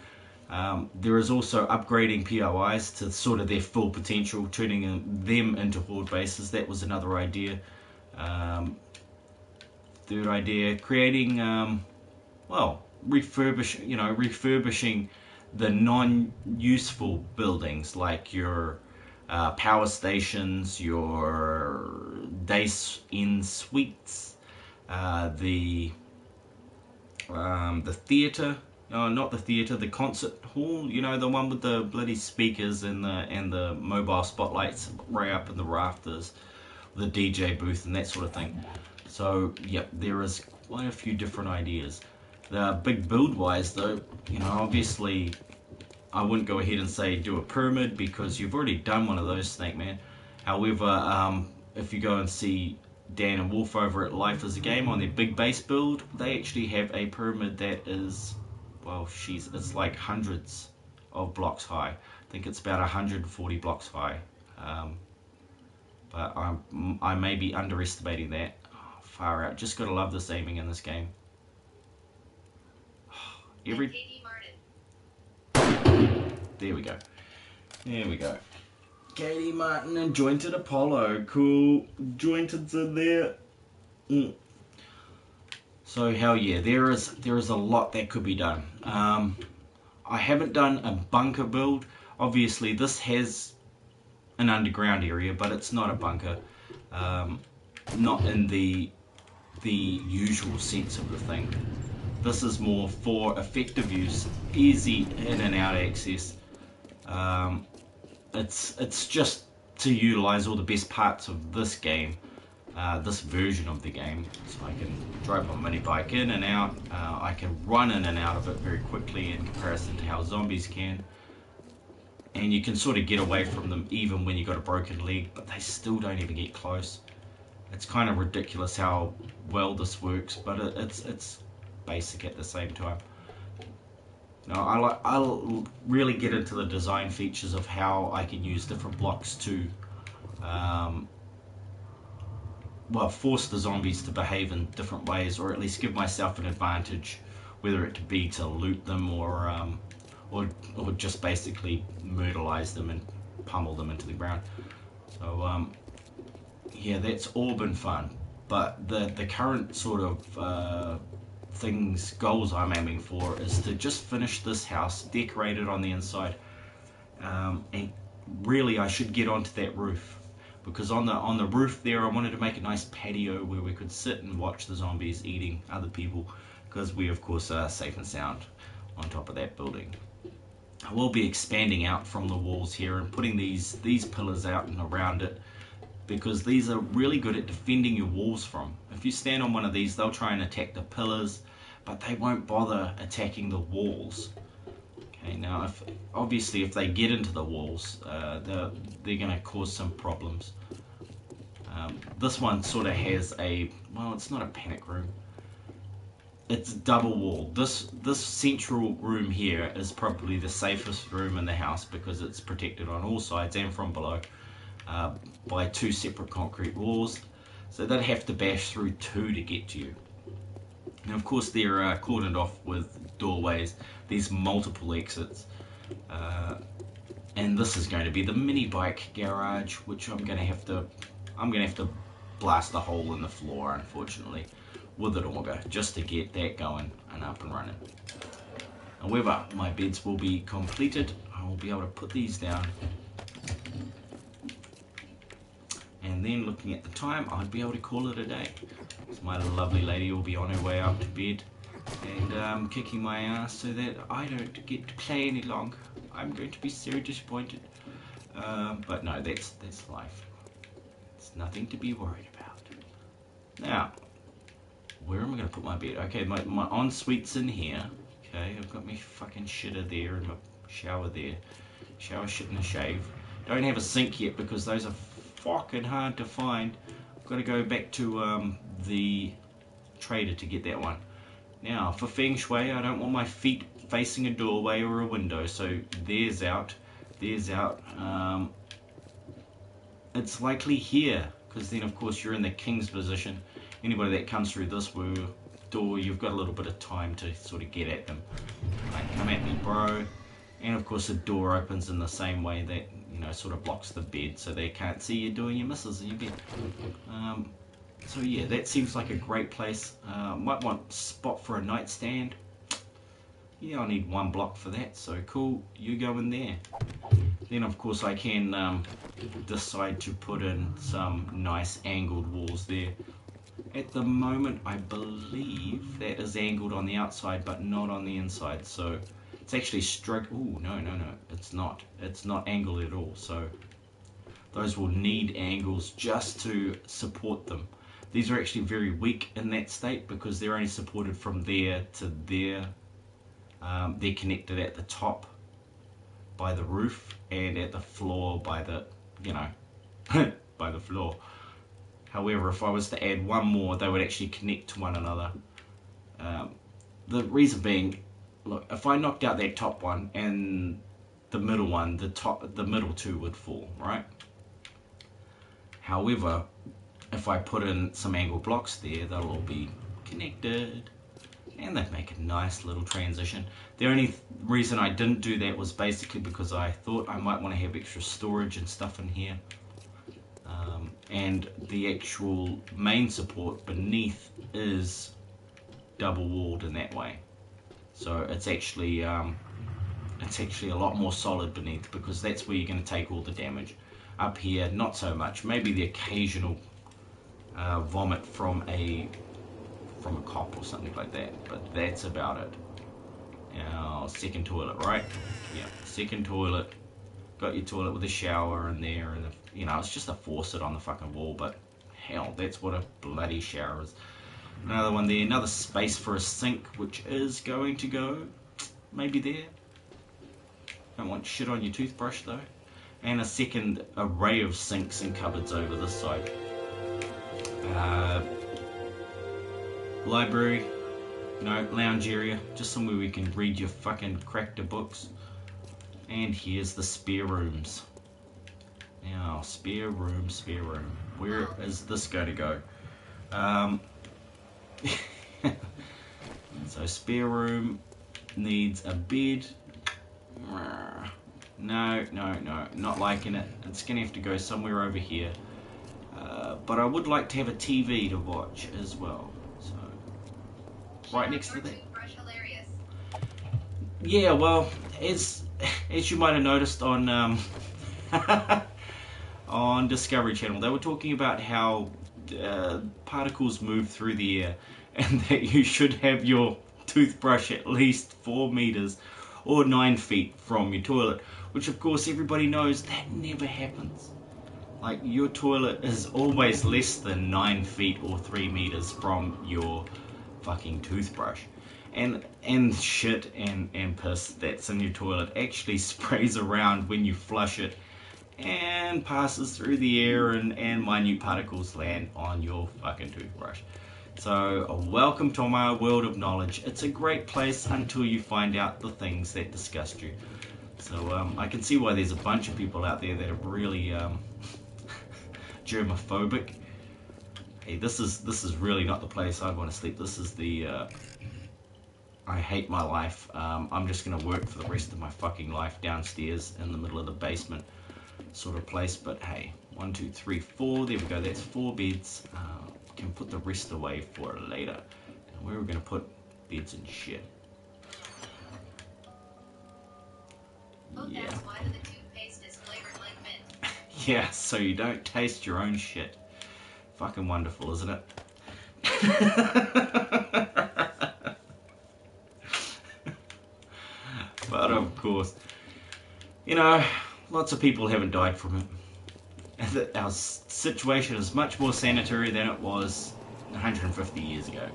There is also upgrading POIs to sort of their full potential, turning them into horde bases. That was another idea. Third idea, creating, refurbishing the non-useful buildings, like your power stations, your days-in suites, the theatre. Not the theatre, the concert hall, the one with the bloody speakers and the mobile spotlights right up in the rafters, the DJ booth and that sort of thing. So, there is quite a few different ideas. The big build-wise, though, obviously I wouldn't go ahead and say do a pyramid, because you've already done one of those, Snake Man. However, if you go and see Dan and Wolf over at Life is a Game on their big base build, they actually have a pyramid that is, it's like hundreds of blocks high. I think it's about 140 blocks high. But I may be underestimating that. Far out. Just gotta love this aiming in this game. There we go. Katie Martin and Jointed Apollo. Cool. Jointed's in there. So hell yeah, there is a lot that could be done. I haven't done a bunker build. Obviously this has an underground area, but it's not a bunker. Not in the usual sense of the thing. This is more for effective use, easy in and out access. It's just to utilize all the best parts of this game, this version of the game. So I can drive my mini bike in and out. I can run in and out of it very quickly in comparison to how zombies can. And you can sort of get away from them even when you've got a broken leg, but they still don't even get close. It's kind of ridiculous how well this works, but it's basic at the same time. Now I'll really get into the design features of how I can use different blocks to force the zombies to behave in different ways, or at least give myself an advantage, whether it be to loot them or just basically myrtleize them and pummel them into the ground. So that's all been fun, but the current sort of goals I'm aiming for is to just finish this house, decorate it on the inside, and really I should get onto that roof, because on the roof there I wanted to make a nice patio where we could sit and watch the zombies eating other people, because we of course are safe and sound on top of that building. I will be expanding out from the walls here and putting these pillars out and around it, because these are really good at defending your walls from. If you stand on one of these, they'll try and attack the pillars, but they won't bother attacking the walls. Okay, now if they get into the walls, they're going to cause some problems. This one sort of has it's not a panic room. It's double walled. This central room here is probably the safest room in the house, because it's protected on all sides and from below by two separate concrete walls. So they'd have to bash through two to get to you. And of course they're cordoned off with doorways. There's multiple exits. And this is going to be the mini bike garage, which I'm gonna have to blast a hole in the floor, unfortunately, with an auger, just to get that going and up and running. However, my beds will be completed. I will be able to put these down, and then looking at the time, I'd be able to call it a day. So my lovely lady will be on her way up to bed and kicking my ass so that I don't get to play any longer. I'm going to be so disappointed. But no, that's life. It's nothing to be worried about. Now, where am I going to put my bed? Okay, my ensuite's in here. Okay, I've got my fucking shitter there and my shower there. Shower, shit, and a shave. Don't have a sink yet because those are fucking hard to find. I've got to go back to the trader to get that one. Now, for Feng Shui, I don't want my feet facing a doorway or a window, so there's out. There's out. It's likely here, because then, of course, you're in the king's position. Anybody that comes through this door, you've got a little bit of time to sort of get at them. Like, come at me, bro. And, of course, the door opens in the same way that, you know, sort of blocks the bed, so they can't see you doing your misses in your bed. So yeah, that seems like a great place. Might want a spot for a nightstand. Yeah, I'll need 1 block for that, so cool, you go in there. Then of course I can decide to put in some nice angled walls there. At the moment I believe that is angled on the outside but not on the inside, so it's actually ooh, no, it's not. It's not angled at all, so those will need angles just to support them. These are actually very weak in that state because they're only supported from there to there. They're connected at the top by the roof and at the floor by the, you know, by the floor. However, if I was to add one more, they would actually connect to one another. The reason being, look, if I knocked out that top one and the middle one, the middle two would fall, right? However, if I put in some angled blocks there, they'll all be connected and they'd make a nice little transition. The only reason I didn't do that was basically because I thought I might want to have extra storage and stuff in here. And the actual main support beneath is double walled in that way. So it's actually a lot more solid beneath, because that's where you're going to take all the damage. Up here, not so much. Maybe the occasional vomit from a cop or something like that, but that's about it. Now, second toilet, right? Yeah, second toilet. Got your toilet with a shower in there, and you know, it's just a faucet on the fucking wall, but hell, that's what a bloody shower is. Another one there, another space for a sink, which is going to go maybe there. Don't want shit on your toothbrush though. And a second array of sinks and cupboards over this side. Library, you know, lounge area, just somewhere we can read your fucking cracked books. And here's the spare rooms. Now, spare room. Where is this going to go? So spare room needs a bed. No, not liking it. It's going to have to go somewhere over here. But I would like to have a TV to watch as well. So, right next to that. Yeah, well, as you might have noticed on on Discovery Channel, they were talking about how particles move through the air, and that you should have your toothbrush at least 4 meters or 9 feet from your toilet, which of course everybody knows that never happens. Like, your toilet is always less than 9 feet or 3 meters from your fucking toothbrush. And shit and piss that's in your toilet actually sprays around when you flush it and passes through the air, and minute particles land on your fucking toothbrush. So, welcome to my world of knowledge. It's a great place until you find out the things that disgust you. So, I can see why there's a bunch of people out there that are really germophobic. Hey, this is really not the place I'd want to sleep. This is the I hate my life. I'm just going to work for the rest of my fucking life downstairs in the middle of the basement sort of place. But hey, 1, 2, 3, 4. There we go. That's 4 beds. Can put the rest away for later. And where are we going to put beds and shit? Oh, Yeah. that's why the toothpaste is flavored like mint. Yeah, so you don't taste your own shit. Fucking wonderful, isn't it? But of course, you know, lots of people haven't died from it. Our situation is much more sanitary than it was 150 years ago.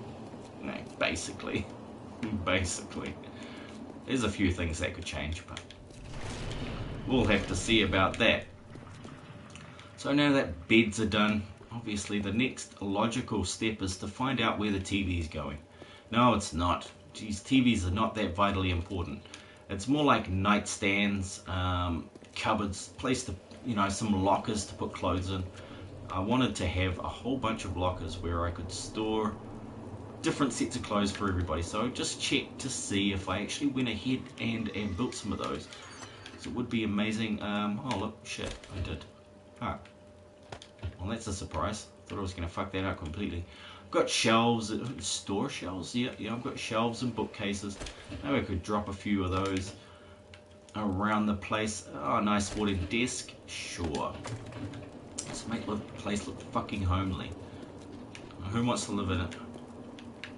No, basically. Basically. There's a few things that could change, but we'll have to see about that. So now that beds are done, obviously the next logical step is to find out where the TV is going. No, it's not. Geez, TVs are not that vitally important. It's more like nightstands, cupboards, place to, you know, some lockers to put clothes in. I wanted to have a whole bunch of lockers where I could store different sets of clothes for everybody. So I just checked to see if I actually went ahead and built some of those. So it would be amazing. Oh look, shit, I did. Fuck. Well, that's a surprise. Thought I was going to fuck that up completely. I've got shelves, store shelves. Yeah, I've got shelves and bookcases. Maybe I could drop a few of those around the place. Oh, nice wooden desk. Sure. Let's make the place look fucking homely. Who wants to live in it?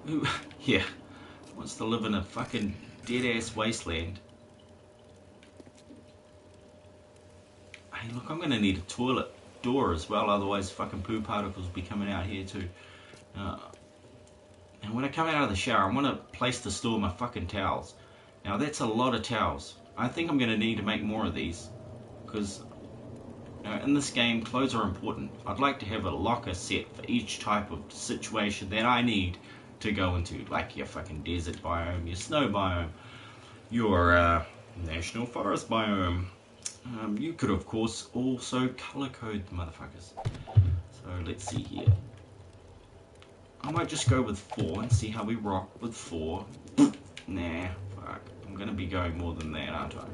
Who? Yeah. Wants to live in a fucking dead-ass wasteland. Hey, look, I'm going to need a toilet door as well, otherwise fucking poo particles will be coming out here too. And when I come out of the shower, I want a place to store my fucking towels. Now that's a lot of towels. I think I'm going to need to make more of these, because in this game clothes are important. I'd like to have a locker set for each type of situation that I need to go into, like your fucking desert biome, your snow biome, your national forest biome. You could of course also color code the motherfuckers. So let's see here. I might just go with 4 and see how we rock with 4. Nah, fuck. I'm gonna be going more than that, aren't I?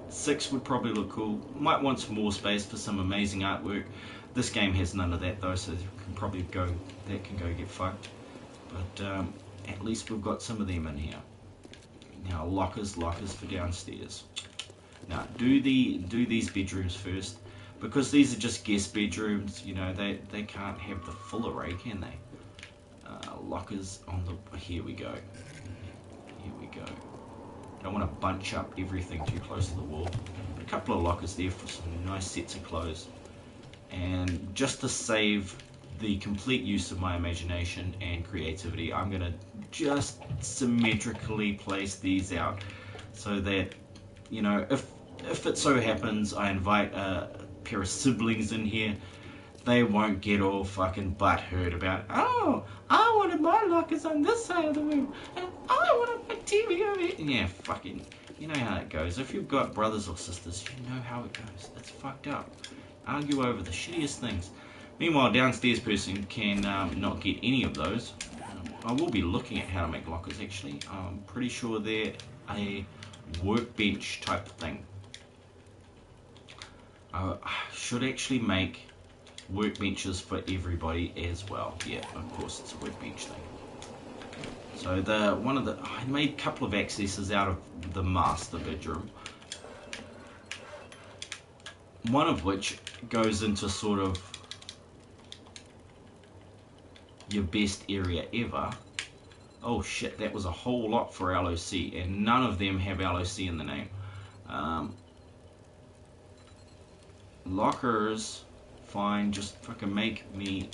6 would probably look cool. Might want some more space for some amazing artwork. This game has none of that though, so you can probably go, that can go get fucked. But at least we've got some of them in here. Now lockers for downstairs. Now do these bedrooms first, because these are just guest bedrooms. You know, they can't have the full array, can they? Lockers on the, here we go. Here we go. Don't want to bunch up everything too close to the wall. A couple of lockers there for some nice sets of clothes. And just to save the complete use of my imagination and creativity, I'm going to just symmetrically place these out so that, you know, if it so happens I invite a pair of siblings in here, they won't get all fucking butthurt about, oh, I wanted my lockers on this side of the room, and I wanted my TV over here. Yeah, fucking, you know how it goes. If you've got brothers or sisters, you know how it goes. It's fucked up. Argue over the shittiest things. Meanwhile, downstairs person can not get any of those. I will be looking at how to make lockers actually. I'm pretty sure they're a workbench type thing. I should actually make workbenches for everybody as well. Yeah, of course it's a workbench thing. So I made a couple of accesses out of the master bedroom. One of which goes into sort of your best area ever. Oh shit, that was a whole lot for LOC, and none of them have LOC in the name. Lockers, fine, just fucking make me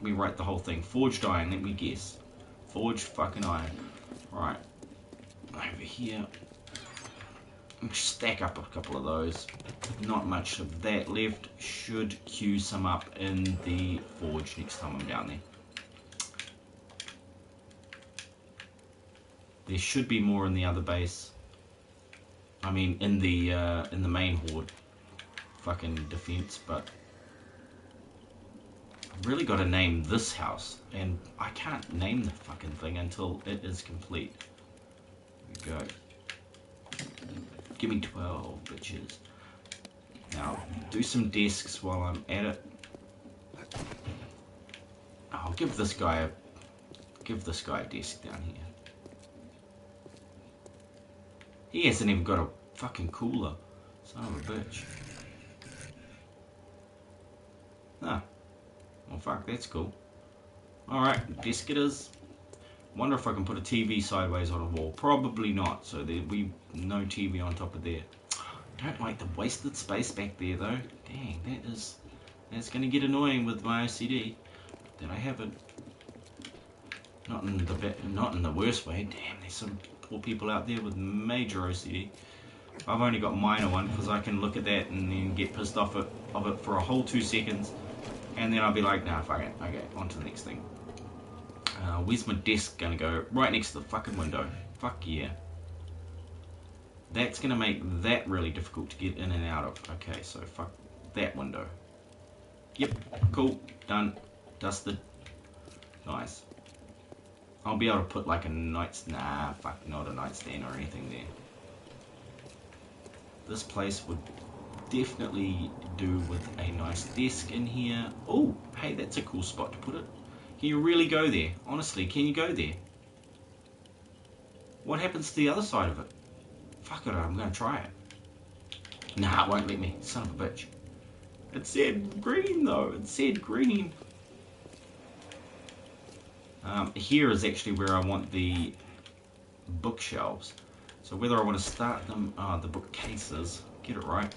write the whole thing. Forged iron, let me guess. Forged fucking iron. Right, over here. Stack up a couple of those. Not much of that left. Should queue some up in the forge next time I'm down there. There should be more in the other base. I mean, in the main horde, fucking defense. But I've really got to name this house, and I can't name the fucking thing until it is complete. Here we go. Give me 12 bitches. Now, do some desks while I'm at it. I'll give this guy a desk down here. He hasn't even got a fucking cooler. Son of a bitch. Ah. Well, fuck, that's cool. Alright, desk it is. Wonder if I can put a TV sideways on a wall. Probably not, so there'll be no TV on top of there. Don't like the wasted space back there, though. Dang, that's gonna get annoying with my OCD. That I haven't. Not in the worst way. Damn, there's some poor people out there with major OCD. I've only got minor one because I can look at that and then get pissed off of it for a whole 2 seconds, and then I'll be like, nah, fuck it. Okay, on to the next thing. Where's my desk gonna go? Right next to the fucking window. Fuck yeah. That's gonna make that really difficult to get in and out of. Okay, so fuck that window. Yep, cool, done, dusted. Nice. I'll be able to put like a nightstand. Nah, fuck, not a nightstand or anything there. This place would definitely do with a nice desk in here. Oh, hey, that's a cool spot to put it. Can you really go there? Honestly, can you go there? What happens to the other side of it? Fuck it, I'm gonna try it. Nah, it won't let me. Son of a bitch. It said green though. It said green. Here is actually where I want the bookshelves. So whether I want to start them, the bookcases, get it right.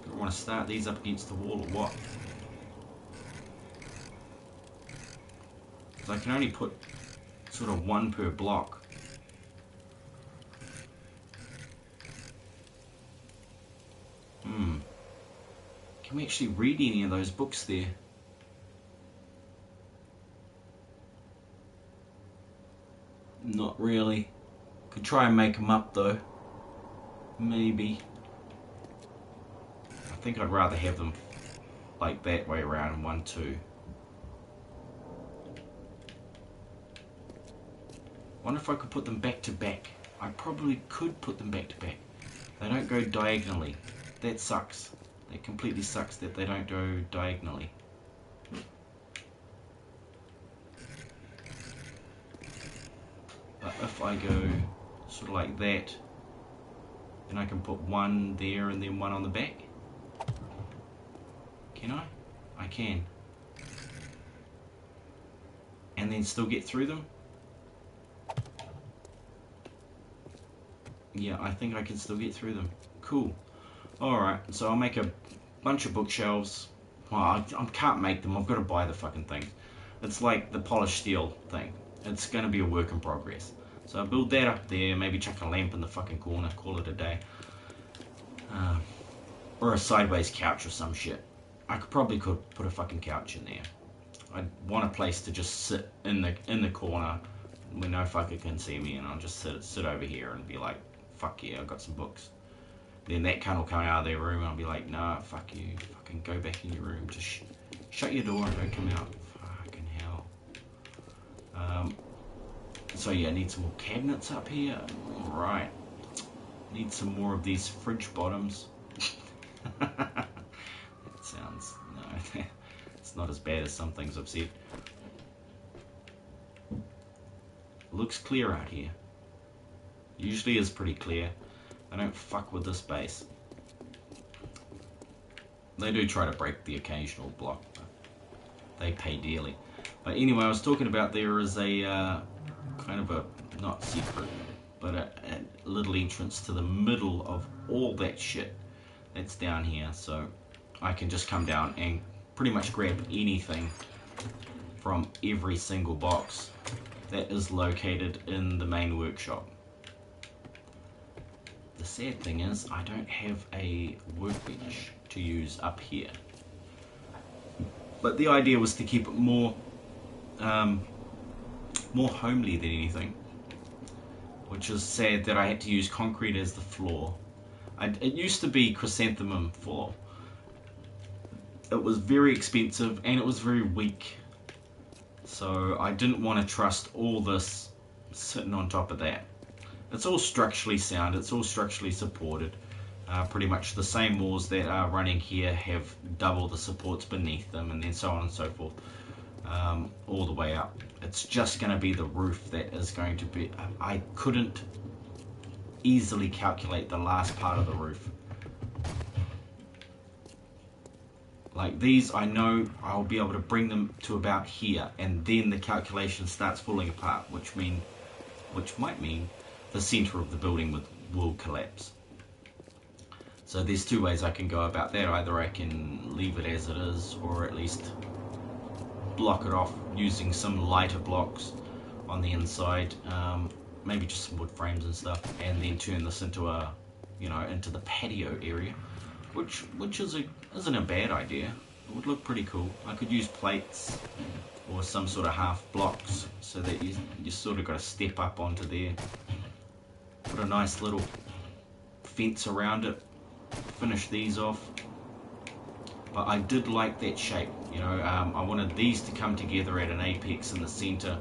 Do I want to start these up against the wall or what? Because I can only put sort of 1 per block. Can we actually read any of those books there? Not really. Could try and make them up though. Maybe. I think I'd rather have them like that way around, 1, 2. Wonder if I could put them back to back. I probably could put them back to back. They don't go diagonally. That sucks. That completely sucks that they don't go diagonally. But if I go sort of like that, then I can put 1 there and then 1 on the back. Can I? I can. And then still get through them? Yeah, I think I can still get through them. Cool. Alright, so I'll make a bunch of bookshelves. Well, I can't make them. I've got to buy the fucking things. It's like the polished steel thing. It's going to be a work in progress. So I'll build that up there, maybe chuck a lamp in the fucking corner, call it a day. Or a sideways couch or some shit. I could put a fucking couch in there. I want a place to just sit in the corner where no fucker can see me, and I'll just sit over here and be like, fuck yeah, I've got some books. Then that cunt will come out of their room and I'll be like, nah, fuck you, fucking go back in your room, just shut your door and don't come out. Fucking hell. So yeah, I need some more cabinets up here. Right. Need some more of these fridge bottoms. That sounds, no, it's not as bad as some things I've said. Looks clear out here. Usually is pretty clear. I don't fuck with this base. They do try to break the occasional block, but they pay dearly. But anyway, I was talking about there is a kind of a, not secret, but a little entrance to the middle of all that shit that's down here. So I can just come down and pretty much grab anything from every single box that is located in the main workshop. The sad thing is, I don't have a workbench to use up here. But the idea was to keep it more homely than anything. Which is sad that I had to use concrete as the floor. It used to be chrysanthemum floor. it was very expensive and it was very weak. So I didn't want to trust all this sitting on top of that. It's all structurally sound, it's all structurally supported. Pretty much the same walls that are running here have double the supports beneath them, and then so on and so forth, all the way up. It's just going to be the roof that is going to be... I couldn't easily calculate the last part of the roof. Like these, I know I'll be able to bring them to about here, and then the calculation starts falling apart, which might mean the center of the building will collapse. So there's two ways I can go about that. Either I can leave it as it is, or at least block it off using some lighter blocks on the inside, maybe just some wood frames and stuff, and then turn this into a, into the patio area, which isn't a bad idea. It would look pretty cool. I could use plates or some sort of half blocks so that you sort of got to step up onto there. Put a nice little fence around it. Finish these off. But I did like that shape. I wanted these to come together at an apex in the center,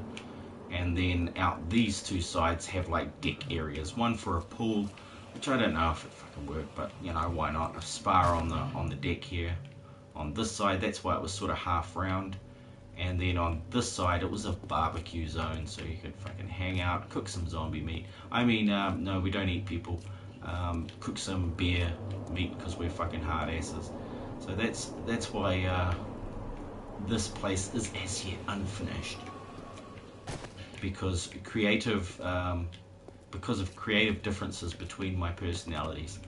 and then out these two sides have like deck areas. One for a pool, which I don't know if it fucking worked, but why not? A spa on the deck here. On this side, that's why it was sort of half round. And then on this side, it was a barbecue zone, so you could fucking hang out, cook some zombie meat. I mean, no, we don't eat people. Cook some bear meat because we're fucking hard asses. So that's why this place is as yet unfinished, because of creative differences between my personalities.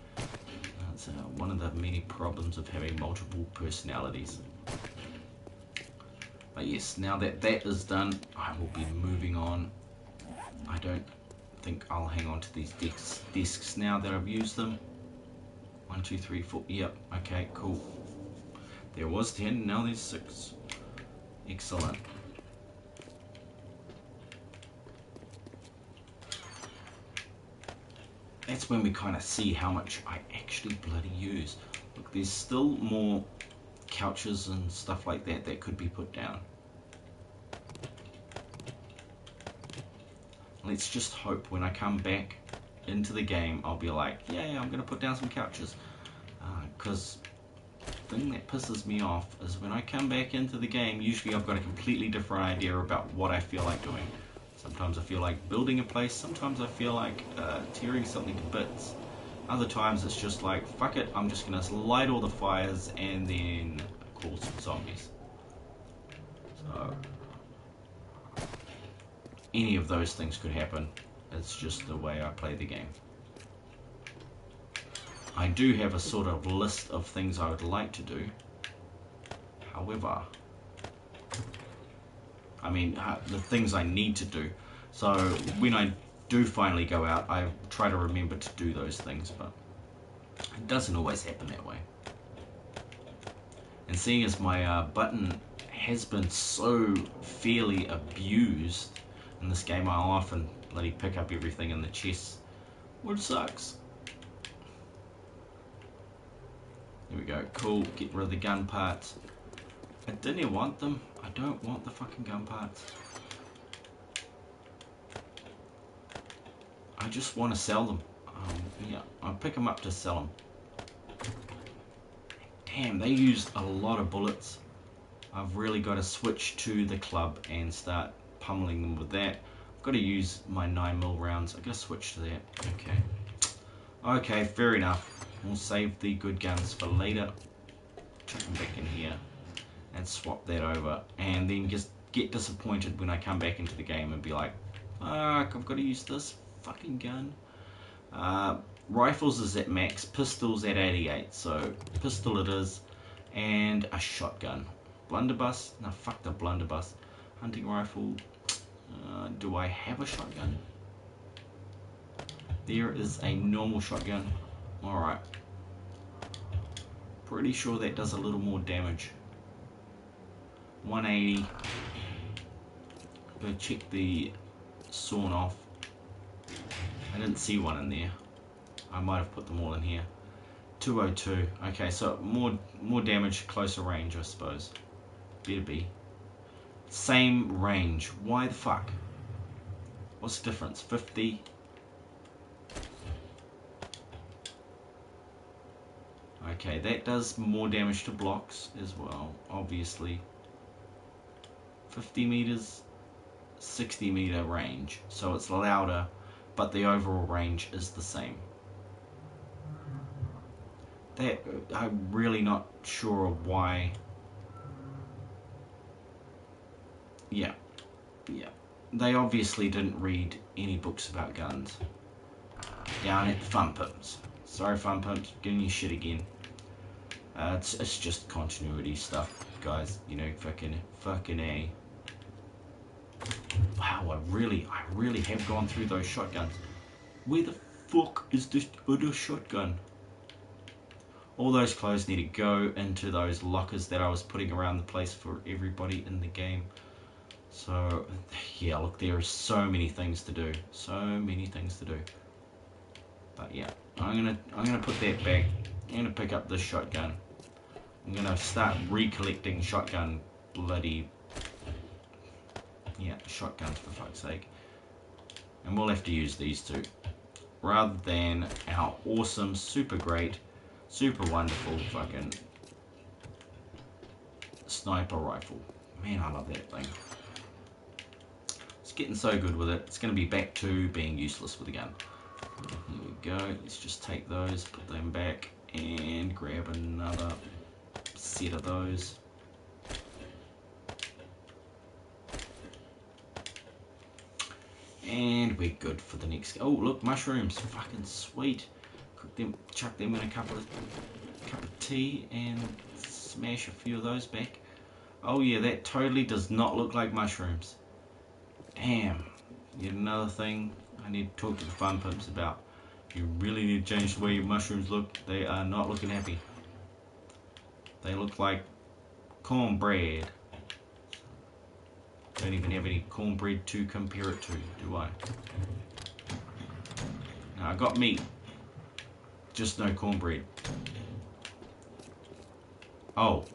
That's one of the many problems of having multiple personalities. But yes, now that that is done, I will be moving on. I don't think I'll hang on to these desks now that I've used them. 1, 2, 3, 4. Yep. Okay. Cool. There was 10. Now there's 6. Excellent. That's when we kind of see how much I actually bloody use. Look, there's still more couches and stuff like that could be put down. Let's just hope when I come back into the game, I'll be like, yeah, I'm going to put down some couches. Because the thing that pisses me off is when I come back into the game, usually I've got a completely different idea about what I feel like doing. Sometimes I feel like building a place, sometimes I feel like tearing something to bits. Other times it's just like, fuck it, I'm just going to light all the fires and then call some zombies. So any of those things could happen. It's just the way I play the game. I do have a sort of list of things I would like to do. However, I mean, the things I need to do. So when I do finally go out, I try to remember to do those things, but it doesn't always happen that way. And seeing as my button has been so fairly abused in this game, I'll often bloody pick up everything in the chest, which sucks. There we go. Cool. Get rid of the gun parts. I didn't want them. I don't want the fucking gun parts. I just want to sell them. Yeah, I'll pick them up to sell them. Damn, they used a lot of bullets. I've really got to switch to the club and start pummeling them with that. I've got to use my 9mm rounds. I've got to switch to that. Okay. Okay, fair enough. We'll save the good guns for later. Chuck them back in here and swap that over. And then just get disappointed when I come back into the game and be like, fuck, I've got to use this fucking gun. Rifles is at max, pistols at 88. So pistol it is. And a shotgun. Blunderbuss? No, fuck the blunderbuss. Hunting rifle. Do I have a shotgun? There is a normal shotgun. Alright. Pretty sure that does a little more damage. 180. Go check the sawn off. I didn't see one in there. I might have put them all in here. 202. Okay, so more damage, closer range, I suppose. Better be. Same range. Why the fuck? What's the difference? 50. Okay, that does more damage to blocks as well, obviously. 50 meters, 60 meter range. So it's louder, but the overall range is the same. That, I'm really not sure why. Yeah. They obviously didn't read any books about guns. Down at Fun Pimps. Sorry, Fun Pimps, giving you shit again. It's just continuity stuff, guys. You know, fucking A. Wow, I really have gone through those shotguns. Where the fuck is this other shotgun? All those clothes need to go into those lockers that I was putting around the place for everybody in the game. So, yeah, look, there are so many things to do. So many things to do. But yeah, I'm gonna put that back. I'm gonna pick up this shotgun. I'm gonna start recollecting shotgun bloody... Yeah, shotguns for fuck's sake. And we'll have to use these two. Rather than our awesome, super great, super wonderful fucking sniper rifle. Man, I love that thing. It's getting so good with it. It's going to be back to being useless with a gun. Here we go. Let's just take those, put them back, and grab another set of those. And we're good for the next. Oh, look, mushrooms. Fucking sweet. Cook them, chuck them in a cup of tea, and smash a few of those back. Oh yeah, that totally does not look like mushrooms. Damn. Yet another thing I need to talk to the Fun Pimps about. You really need to change the way your mushrooms look. They are not looking happy. They look like cornbread. Don't even have any cornbread to compare it to, do I? No, I got meat. Just no cornbread. Oh.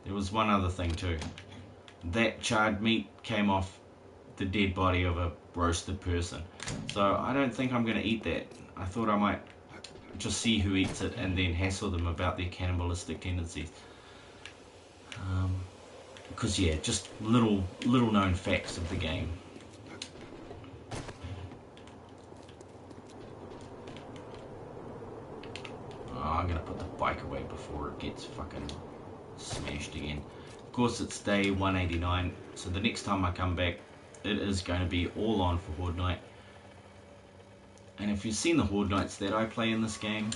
There was one other thing too. That charred meat came off the dead body of a roasted person. So I don't think I'm going to eat that. I thought I might just see who eats it and then hassle them about their cannibalistic tendencies. Because yeah, just little known facts of the game. Oh, I'm going to put the bike away before it gets fucking smashed again. Of course, it's day 189, so the next time I come back, it is going to be all on for Horde Night. And if you've seen the Horde Nights that I play in this game,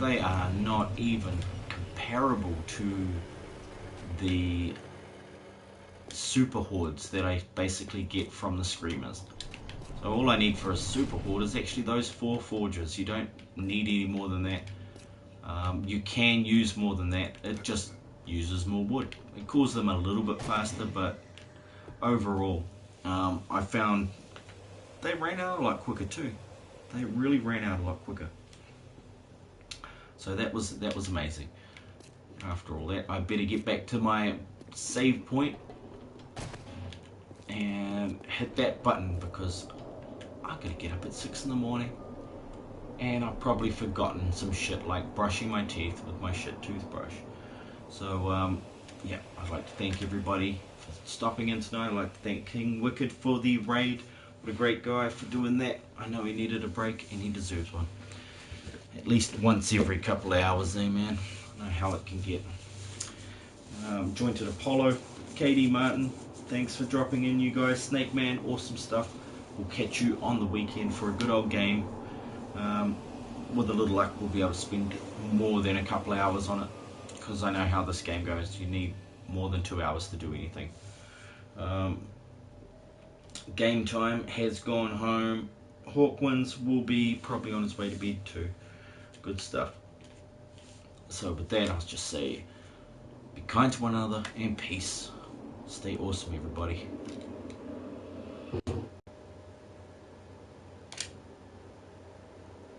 they are not even comparable to the super hordes that I basically get from the Screamers. So all I need for a super horde is actually those 4 forges. You don't need any more than that. You can use more than that. It just uses more wood. It cools them a little bit faster, but overall, I found they ran out a lot quicker too. They really ran out a lot quicker. So that was amazing. After all that, I better get back to my save point and hit that button because I'm gonna get up at 6 in the morning. And I've probably forgotten some shit like brushing my teeth with my shit toothbrush. So, yeah, I'd like to thank everybody for stopping in tonight. I'd like to thank King Wicked for the raid. What a great guy for doing that. I know he needed a break and he deserves one. At least once every couple of hours there, man. I know how it can get. Jointed Apollo, KD Martin, thanks for dropping in, you guys. Snake Man, awesome stuff. We'll catch you on the weekend for a good old game. With a little luck, we'll be able to spend more than a couple of hours on it, because I know how this game goes. You need more than 2 hours to do anything. Game time has gone home. Hawkwinds will be probably on his way to bed too. Good stuff. So with that, I'll just say, be kind to one another and peace. Stay awesome, everybody.